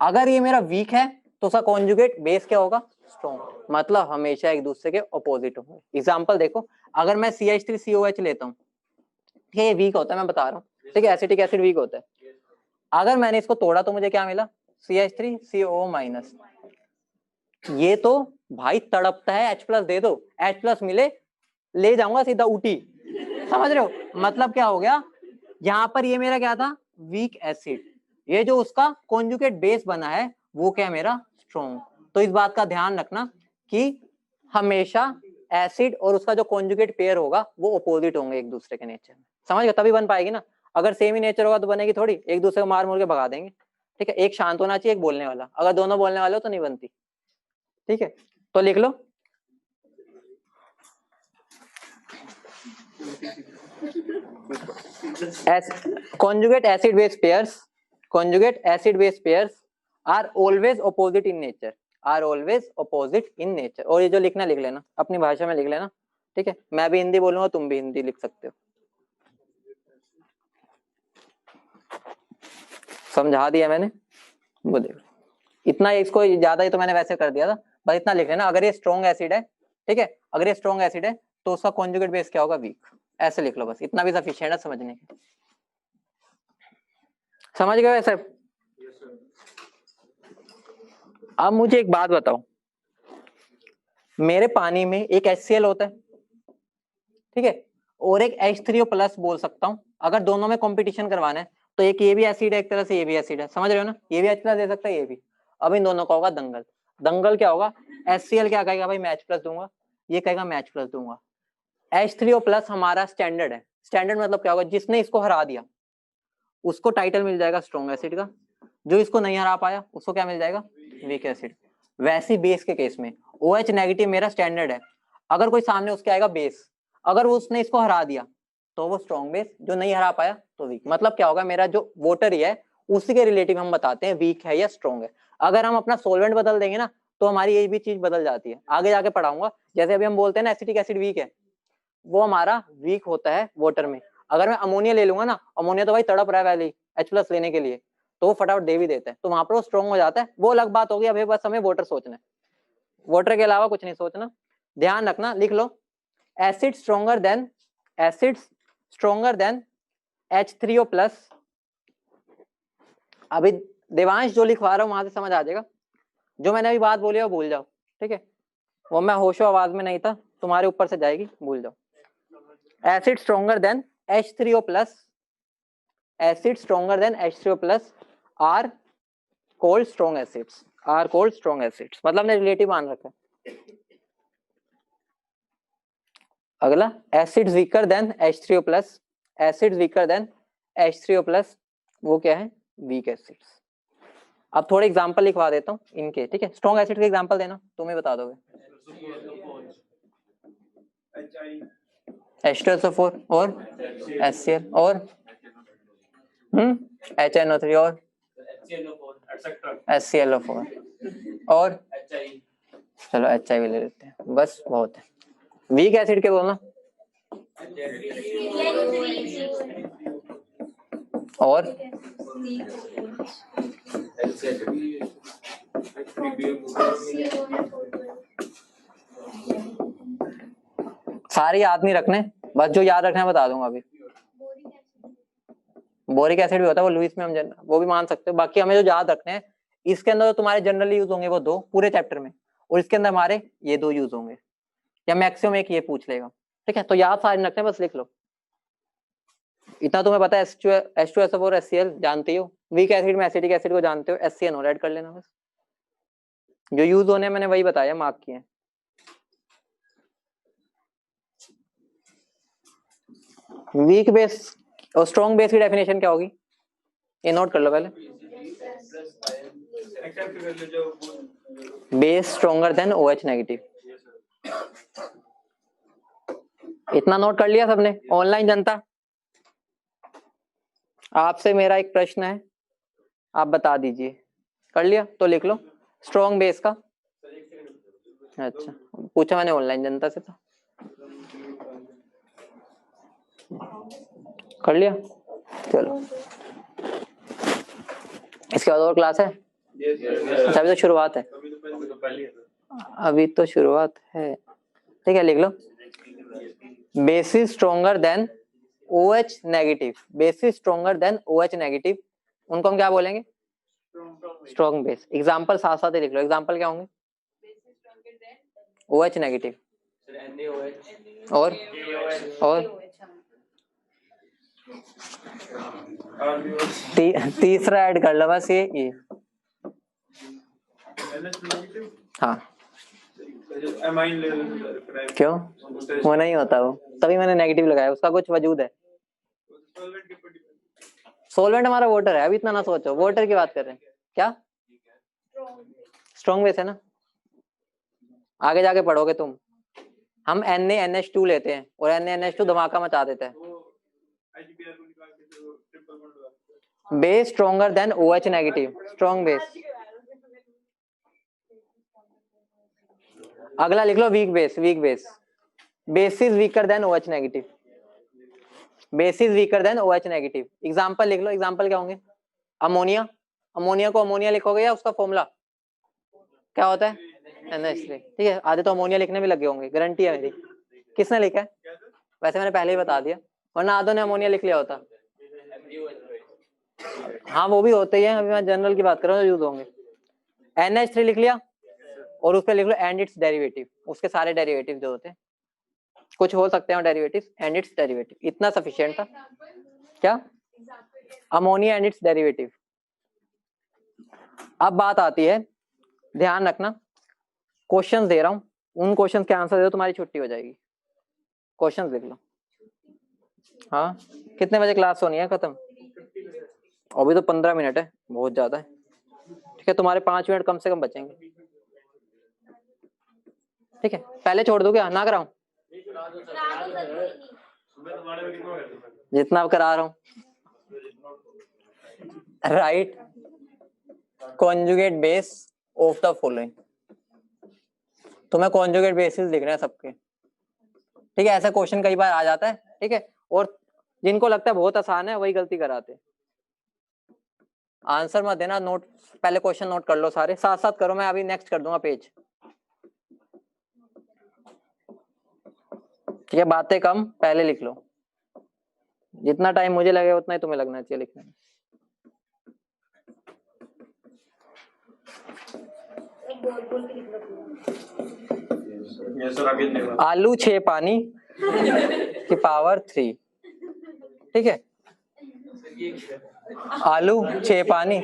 अगर ये मेरा वीक है तो उसका कॉन्जुगेट बेस क्या होगा? स्ट्रॉन्ग। मतलब हमेशा एक दूसरे के ऑपोजिट होंगे। एग्जांपल देखो, अगर मैं CH3COH लेता हूँ, ठीक है, ये वीक होता है, मैं बता रहा हूँ, ठीक है, एसिटिक एसिड वीक होता है। अगर मैंने इसको तोड़ा तो मुझे क्या मिला? CH3CO minus. ये तो भाई तड़पता है, H+ दे दो, H+ मिले ले जाऊंगा सीधा ऊटी, समझ रहे हो? मतलब क्या हो गया, यहाँ पर ये मेरा क्या था, वीक एसिड, ये जो उसका कॉन्जुगेट बेस बना है वो क्या है मेरा, स्ट्रॉन्ग। तो इस बात का ध्यान रखना कि हमेशा एसिड और उसका जो कॉन्जुगेट पेयर होगा वो अपोजिट होंगे एक दूसरे के नेचर में, समझ गए? तभी बन पाएगी ना, अगर सेम ही नेचर होगा तो बनेगी थोड़ी, एक दूसरे को मार मोर के भगा देंगे। ठीक है, एक शांत होना चाहिए, एक बोलने वाला, अगर दोनों बोलने वाले हो तो नहीं बनती। ठीक है, तो लिख लो conjugate acid base pairs, conjugate acid base pairs are always opposite in nature, are always opposite in nature। और ये जो लिखना लिख लेना, अपनी भाषा में लिख लेना। ठीक है, मैं भी हिंदी बोलूंगा, तुम भी हिंदी लिख सकते हो। समझा दिया मैंने, वो देखो इतना, इसको ज्यादा ही तो मैंने वैसे कर दिया था, बस इतना लिख लेना। अगर ये स्ट्रॉन्ग एसिड है, ठीक है, अगर ये स्ट्रॉन्ग एसिड है तो उसका कॉन्जुगेट बेस क्या होगा, वीक, ऐसे लिख लो, बस इतना भी सफिशिएंट है समझने के। समझ गए सर? अब मुझे एक बात बताओ, मेरे पानी में एक HCl होता है, ठीक है, और एक H3O+ बोल सकता हूँ। अगर दोनों में कंपटीशन करवाना है तो एक ये भी एसिड है, एक तरह से ये भी एसिड है, समझ रहे हो ना? ये भी H+ दे सकता है, ये भी। अब इन दोनों का होगा दंगल। दंगल क्या होगा, HCl क्या कहेगा भाई, मैं H+ दूंगा, ये कहेगा मैं H+ दूंगा। H3O+ हमारा स्टैंडर्ड है, स्टैंडर्ड मतलब क्या होगा, जिसने इसको हरा दिया उसको टाइटल मिल जाएगा स्ट्रॉन्ग एसिड का, जो इसको नहीं हरा पाया उसको क्या मिल जाएगा, वीक एसिड। वैसे बेस के केस में OH- मेरा स्टैंडर्ड है, अगर कोई सामने उसके आएगा बेस, अगर वो उसने इसको हरा दिया तो वो स्ट्रॉन्ग बेस, जो नहीं हरा पाया तो वीक। मतलब क्या होगा, मेरा जो वोटर ही है उसी के रिलेटिव हम बताते हैं वीक है या स्ट्रॉन्ग है। अगर हम अपना सोलवेंट बदल देंगे ना तो हमारी ये भी चीज बदल जाती है, आगे जाके पढ़ाऊंगा। जैसे अभी हम बोलते हैं ना एसिटिक एसिड वीक है, वो हमारा वीक होता है वाटर में। अगर मैं अमोनिया ले लूंगा ना, अमोनिया तो भाई तड़प रहा है वैली H+ लेने के लिए, तो वो फटाफट दे भी देता है, तो वहां पर वो स्ट्रॉन्ग हो जाता है, वो अलग बात होगी। अभी बस हमें वाटर सोचना है, वाटर के अलावा कुछ नहीं सोचना। ध्यान रखना, लिख लो, acid stronger than, acid stronger than H3O+। अभी देवांश जो लिखवा रहा हूँ वहां से समझ आ जाएगा, जो मैंने अभी बात बोली है वो भूल जाओ। ठीक है, वो मैं होशो आवाज में नहीं था, तुम्हारे ऊपर से जाएगी, भूल जाओ। Acid stronger than H3O+, acid stronger than H3O+ are called strong acids, are called strong acids। मतलब ने रिलेटिव मान रखा है। अगला, acids weaker than H3O+, acids weaker than H3O+, वो क्या है, weak acids। अब थोड़े एग्जांपल लिखवा देता हूँ इनके, ठीक है? स्ट्रॉन्ग एसिड के एग्जांपल देना, तुम ही बता दोगे। H2SO4 और HCl और HNO3 और HClO4 और चलो HIV ले लेते हैं, बस बहुत है। वीक एसिड के बोलना, और सारे याद नहीं रखने, बस जो याद रखना है बता दूंगा अभी। बोरिक एसिड भी होता है, वो लुईस में हम वो भी मान सकते हो। बाकी हमें जो याद रखने हैं, इसके अंदर तो तुम्हारे जनरली यूज होंगे वो दो पूरे चैप्टर में, और इसके अंदर हमारे ये दो यूज होंगे, या मैक्सिमम एक ये पूछ लेगा। ठीक है, तो याद सारे रखने, बस लिख लो। इतना तुम्हें पता है, H2SO4 HCl जानती हो, वीक एसिड में एसिटिक एसिड को जानते हो, HCl ऐड कर लेना बस। जो यूज होने मैंने वही बताया, मार्क किए। वीक बेस और स्ट्रॉन्ग बेस की डेफिनेशन क्या होगी, ये नोट कर लो पहले। Base stronger than OH-। इतना नोट कर लिया सबने? ऑनलाइन जनता, आपसे मेरा एक प्रश्न है, आप बता दीजिए। कर लिया तो लिख लो स्ट्रॉन्ग बेस का। अच्छा, पूछा मैंने ऑनलाइन जनता से, तो कर लिया। चलो, इसके बाद और क्लास है? अच्छा, अभी तो शुरुआत है, अभी तो शुरुआत है। ठीक है, लिख लो, bases stronger than OH-, bases stronger than OH-, उनको हम क्या बोलेंगे, स्ट्रॉन्ग बेस। एग्जाम्पल साथ साथ ही लिख लो, एग्जाम्पल क्या होंगे, OH नेगेटिव। NaOH और तीसरा ऐड कर लो बस ये हाँ। एमाइन ले लो। क्यों वो नहीं होता, वो तभी मैंने नेगेटिव लगाया, उसका कुछ वजूद है। सोलवेंट हमारा वाटर है, अभी इतना ना सोचो, वाटर की बात कर रहे हैं। क्या स्ट्रॉन्ग बेस है ना, आगे जाके पढ़ोगे तुम। हम NaNH2 लेते हैं और NaNH2 धमाका मचा देता है। Base stronger than OH negative, strong base. अगला लिख लो weak base, weak base. Base is weaker than OH negative, base is weaker than OH negative. Example लिख लो, एग्जांपल क्या होंगे? अमोनिया, अमोनिया को अमोनिया लिखोगे या उसका फॉर्मूला क्या होता है? NH3। ठीक है, आधे तो अमोनिया लिखने में लगे होंगे, गारंटी है मेरी। किसने लिखा है? वैसे मैंने पहले ही बता दिया, वरना आधों ने अमोनिया लिख लिया होता। हाँ वो भी होते ही हैं, अभी मैं जनरल की बात कर रहा हूँ, यूज होंगे। NH3 लिख लिया और उस पर लिख लो एंड इट्स डेरिवेटिव, उसके सारे डेरिवेटिव जो होते हैं, कुछ हो सकते हैं डेरिवेटिव, एंड इट्स डेरिवेटिव, इतना सफिशिएंट था। क्या? Ammonia and it's derivative. अब बात आती है, ध्यान रखना, क्वेश्चंस दे रहा हूं, उन क्वेश्चंस के आंसर दे दो, तुम्हारी छुट्टी हो जाएगी। क्वेश्चंस लिख लो। हाँ कितने बजे क्लास होनी है खत्म? अभी तो 15 मिनट है, बहुत ज्यादा है। ठीक है, तुम्हारे 5 मिनट कम से कम बचेंगे। ठीक है, पहले छोड़ दो क्या? ना कराऊं? जितना करा रहा हूं। Right conjugate base of the following. तुम्हें कॉन्जुगेट बेसिस लिख रहे हैं सबके। ठीक है, ऐसा क्वेश्चन कई बार आ जाता है। ठीक है, और जिनको लगता है बहुत आसान है वही गलती कराते। आंसर मत देना, नोट पहले क्वेश्चन नोट कर लो सारे, साथ साथ करो, मैं अभी नेक्स्ट कर दूंगा पेज। ठीक है, बातें कम, पहले लिख लो। जितना टाइम मुझे लगे उतना ही तुम्हें लगना चाहिए लिखने में। आलू 6 पानी की पावर 3। ठीक है, आलू 6 पानी।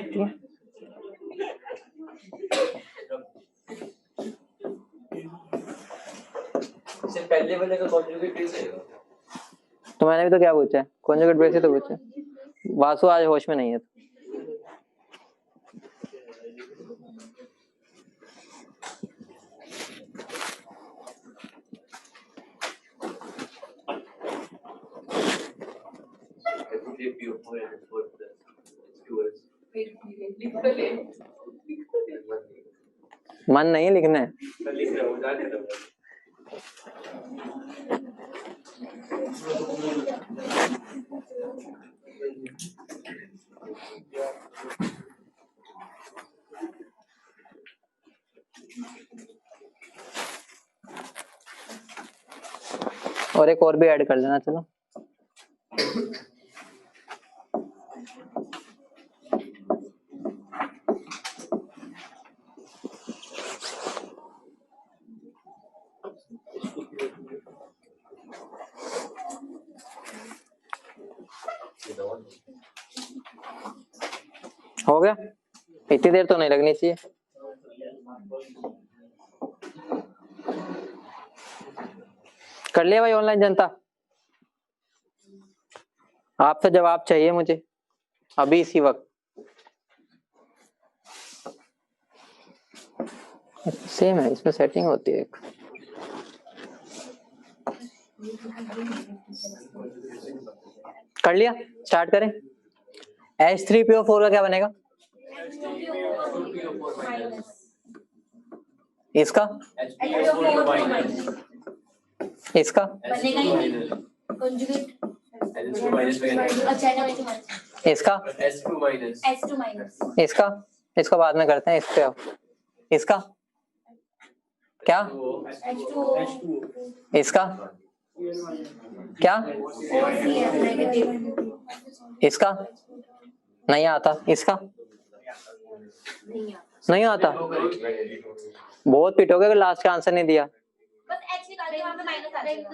पहले वाले का कॉन्जुगेट बेस है। तो मैंने भी तो क्या पूछा है? कॉन्जुगेट बेस ही तो पूछा है। वासु आज होश में नहीं है। मन नहीं लिखना है। और एक और भी ऐड कर लेना। चलो हो गया, इतनी देर तो नहीं लगनी चाहिए। कर लिया भाई ऑनलाइन जनता? आपसे जवाब चाहिए मुझे अभी इसी वक्त। सेम है, इसमें सेटिंग होती है एक। कर लिया, स्टार्ट करें। H3PO4 का क्या बनेगा? इसका इसका इसका इसका इसका बाद में करते हैं। इस पे आओ। इसका क्या? इसका क्या? इसका नहीं आता। इसका नहीं आता। बहुत पिटोगे अगर लास्ट का आंसर नहीं दिया। वहाँ पे माइनस आ जाएगा।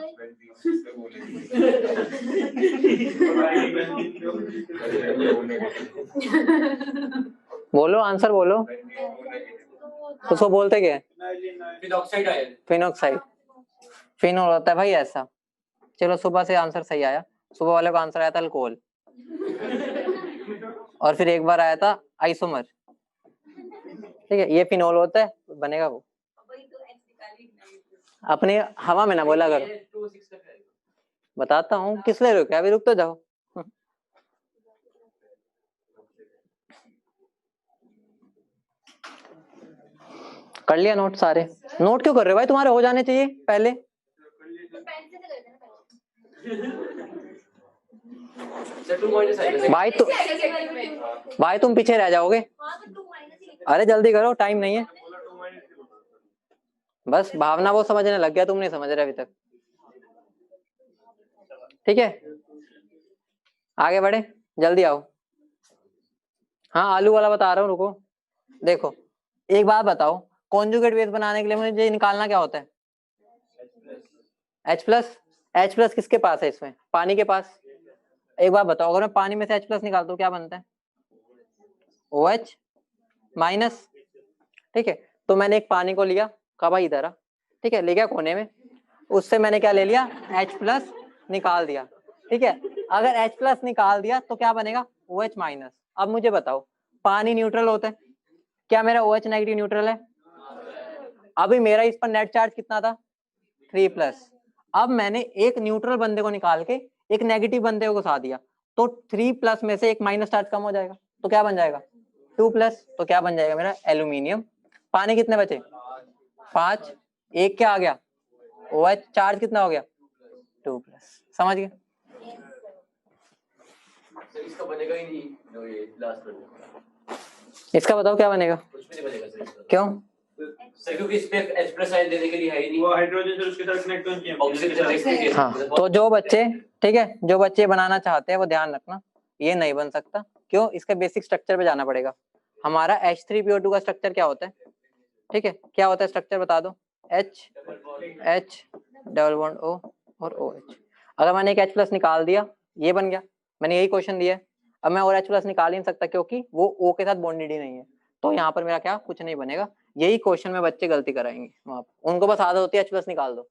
बोलो आंसर बोलो, उसको बोलते क्या है? Phenoxide ion. फिनॉक्साइड। फिनोल होता है भाई ऐसा। चलो सुबह से आंसर सही आया, सुबह वाले को आंसर आया था अल्कोहल, और फिर एक बार आया था आइसोमर। ठीक है, ये फिनोल होता है, बनेगा वो। अपनी हवा में ना बोला करो। बताता हूँ, किस ले रहे हो क्या? अभी रुक तो जाओ। कर लिया नोट सारे? नोट क्यों कर रहे हो भाई, तुम्हारे हो जाने चाहिए पहले। भाई तुम पीछे रह जाओगे। अरे जल्दी करो, टाइम नहीं है। बस भावना वो समझने लग गया, तुम नहीं समझ रहे अभी तक। ठीक है, आगे बढ़े, जल्दी आओ। हाँ आलू वाला बता रहा हूँ, रुको। देखो एक बात बताओ, कॉन्जुगेट बेस बनाने के लिए मुझे निकालना क्या होता है? H plus. H प्लस किसके पास है इसमें? पानी के पास। एक बात बताओ, अगर मैं पानी में से H प्लस निकालता हूँ क्या बनता है? OH minus. ठीक है, तो मैंने एक पानी को लिया, कहा भाई इधर आ, ठीक है, ले गया कोने में, उससे मैंने क्या ले लिया? H प्लस निकाल दिया। ठीक है, अगर H प्लस निकाल दिया तो क्या बनेगा? OH minus. अब मुझे बताओ, पानी न्यूट्रल होता है, क्या मेरा OH नेगेटिव न्यूट्रल है? अभी मेरा इस पर नेट चार्ज कितना था? 3 प्लस। अब मैंने एक न्यूट्रल बंदे को निकाल के एक नेगेटिव बंदे को घुसा दिया, तो 3 प्लस में से एक माइनस चार्ज कम हो जाएगा, तो क्या बन जाएगा? 2 प्लस। तो क्या बन जाएगा मेरा? एल्यूमिनियम। पानी कितने बचे? 5। एक क्या आ गया? OH। चार्ज कितना हो गया? 2 प्लस। समझ गए? इसका बनेगा ही नहीं जो ये लास्ट में। इसका बताओ क्या बनेगा? कुछ भी नहीं बनेगा सर इसका। क्यों? सर क्योंकि इस पे H प्लस आयन देने के लिए है ही नहीं। वो हाइड्रोजन से उसके साथ कनेक्ट होती है। ऑक्सीजन से कनेक्ट है। हाँ, तो जो बच्चे, ठीक है, जो बच्चे बनाना चाहते हैं वो ध्यान रखना, ये नहीं बन सकता। क्यों? इसके बेसिक स्ट्रक्चर पे जाना पड़ेगा। हमारा H3PO2 का स्ट्रक्चर क्या होता है? ठीक है, क्या होता है स्ट्रक्चर बता दो। H डबल बॉन्ड O और OH। अगर मैंने एक H प्लस निकाल दिया, ये बन गया, मैंने यही क्वेश्चन दिया है। अब मैं और H प्लस निकाल ही नहीं सकता क्योंकि वो O के साथ बॉन्डेड ही नहीं है, तो यहाँ पर मेरा क्या? कुछ नहीं बनेगा। यही क्वेश्चन में बच्चे गलती कराएंगे वहां पर, उनको बस आदत होती है H प्लस निकाल दो।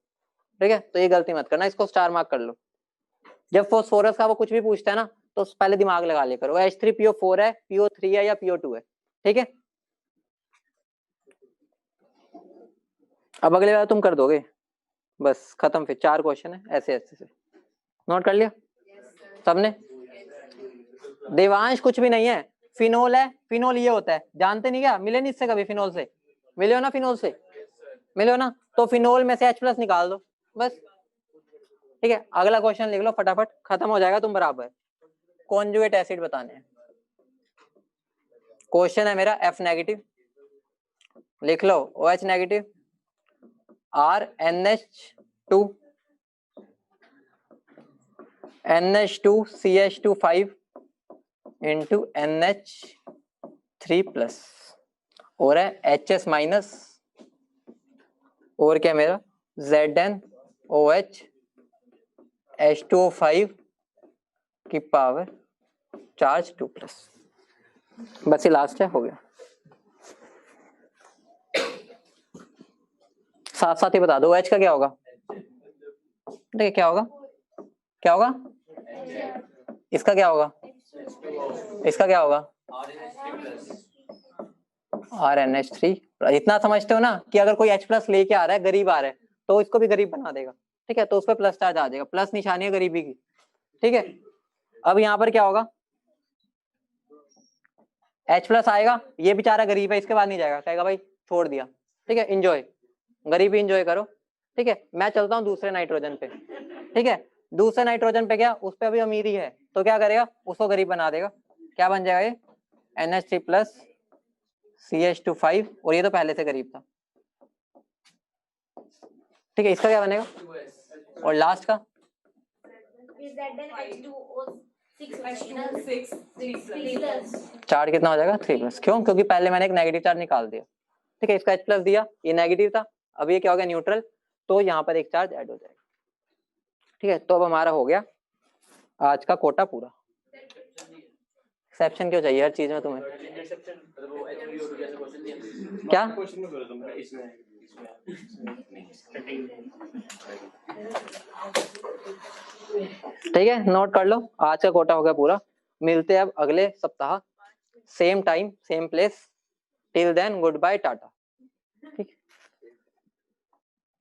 ठीक है, तो ये गलती मत करना, इसको स्टार मार्क कर लो। जब फॉस्फोरस का वो कुछ भी पूछता है ना, तो पहले दिमाग लगा लिया करो, H3PO4 है, PO3 है या PO2 है। ठीक है, अब अगले बार तुम कर दोगे, बस खत्म, फिर 4 क्वेश्चन है ऐसे ऐसे से। नोट कर लिया सबने? देवांश कुछ भी नहीं है, फिनोल है। फिनोल ये होता है, जानते नहीं क्या? मिले नहीं इससे कभी? फिनोल से मिले हो ना? फिनोल से मिले हो ना? तो फिनोल में से H प्लस निकाल दो बस। ठीक है, अगला क्वेश्चन लिख लो फटाफट, खत्म हो जाएगा, तुम बराबर। कॉन्जुगेट एसिड बताने हैं। क्वेश्चन है मेरा F नेगेटिव, लिख लो OH negative, RNH2 NH2CH2 into NH3 plus, और है HS माइनस, और क्या मेरा? ZnOH H2O5 की पावर चार्ज 2 प्लस। बस ये लास्ट है, हो गया। साथ साथ ही बता दो OH का क्या होगा। देखिए क्या होगा, क्या होगा? इसका क्या होगा? इसका क्या होगा? RNH3। इतना समझते हो ना कि अगर कोई H प्लस लेके आ रहा है, गरीब आ रहा है, तो इसको भी गरीब बना देगा। ठीक है, तो उस पर प्लस चार्ज आ जाएगा, प्लस निशानी है गरीबी की। ठीक है, अब यहाँ पर क्या होगा? H प्लस आएगा, ये बेचारा गरीब है, इसके बाद नहीं जाएगा, कहेगा भाई छोड़ दिया। ठीक है, इंजॉय, गरीबी इंजॉय करो। ठीक है, मैं चलता हूँ दूसरे नाइट्रोजन पे। ठीक है, दूसरे नाइट्रोजन पे क्या? उस पे अभी अमीर ही है, तो क्या करेगा? उसको गरीब बना देगा। क्या बन जाएगा ये? NH3 प्लस CH2 और ये तो पहले से गरीब था। ठीक है, इसका क्या बनेगा? और लास्ट का चार्ज कितना हो जाएगा? 3 प्लस। क्यों? क्योंकि पहले मैंने एक नेगेटिव चार्ज निकाल दिया। ठीक है, इसका H प्लस दिया, ये नेगेटिव था, अब ये क्या हो गया? न्यूट्रल। तो यहाँ पर एक चार्ज ऐड हो जाएगा। ठीक है, तो अब हमारा हो गया आज का कोटा पूरा। एक्सेप्शन क्यों चाहिए हर चीज में तुम्हें? क्या ठीक है, नोट कर लो, आज का कोटा हो गया पूरा। मिलते हैं अब अगले सप्ताह, same time same place. Till then good bye tata. ठीक,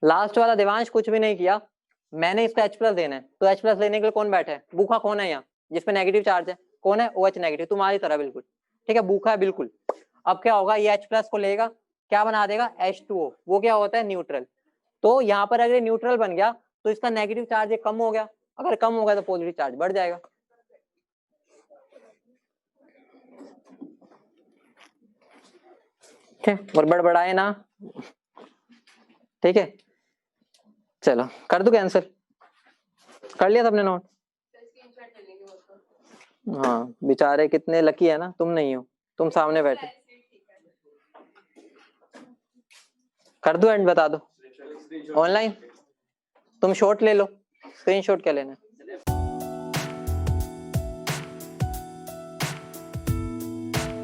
लास्ट वाला देवांश कुछ भी नहीं किया, मैंने इसको H प्लस देना है, तो H प्लस लेने के लिए कौन बैठा है? भूखा कौन है यहाँ जिसपे नेगेटिव चार्ज है? कौन है? OH नेगेटिव, तुम्हारी तरह बिल्कुल। ठीक है, भूखा है बिल्कुल। अब क्या होगा, ये H प्लस को लेगा, क्या बना देगा? H2O। वो क्या होता है? न्यूट्रल। तो यहाँ पर अगर न्यूट्रल बन गया तो इसका नेगेटिव चार्ज ये कम हो गया, अगर कम हो गया तो पॉजिटिव चार्ज बढ़ जाएगा। ठीक है, और बड़बड़ाए ना। ठीक है, चलो कर दो कैंसिल। कर लिया सबने नोट? हाँ, बेचारे कितने लकी है ना, तुम नहीं हो, तुम सामने बैठे। कर दो एंड बता दो ऑनलाइन। तुम शॉट ले लो, स्क्रीनशॉट क्या लेना है?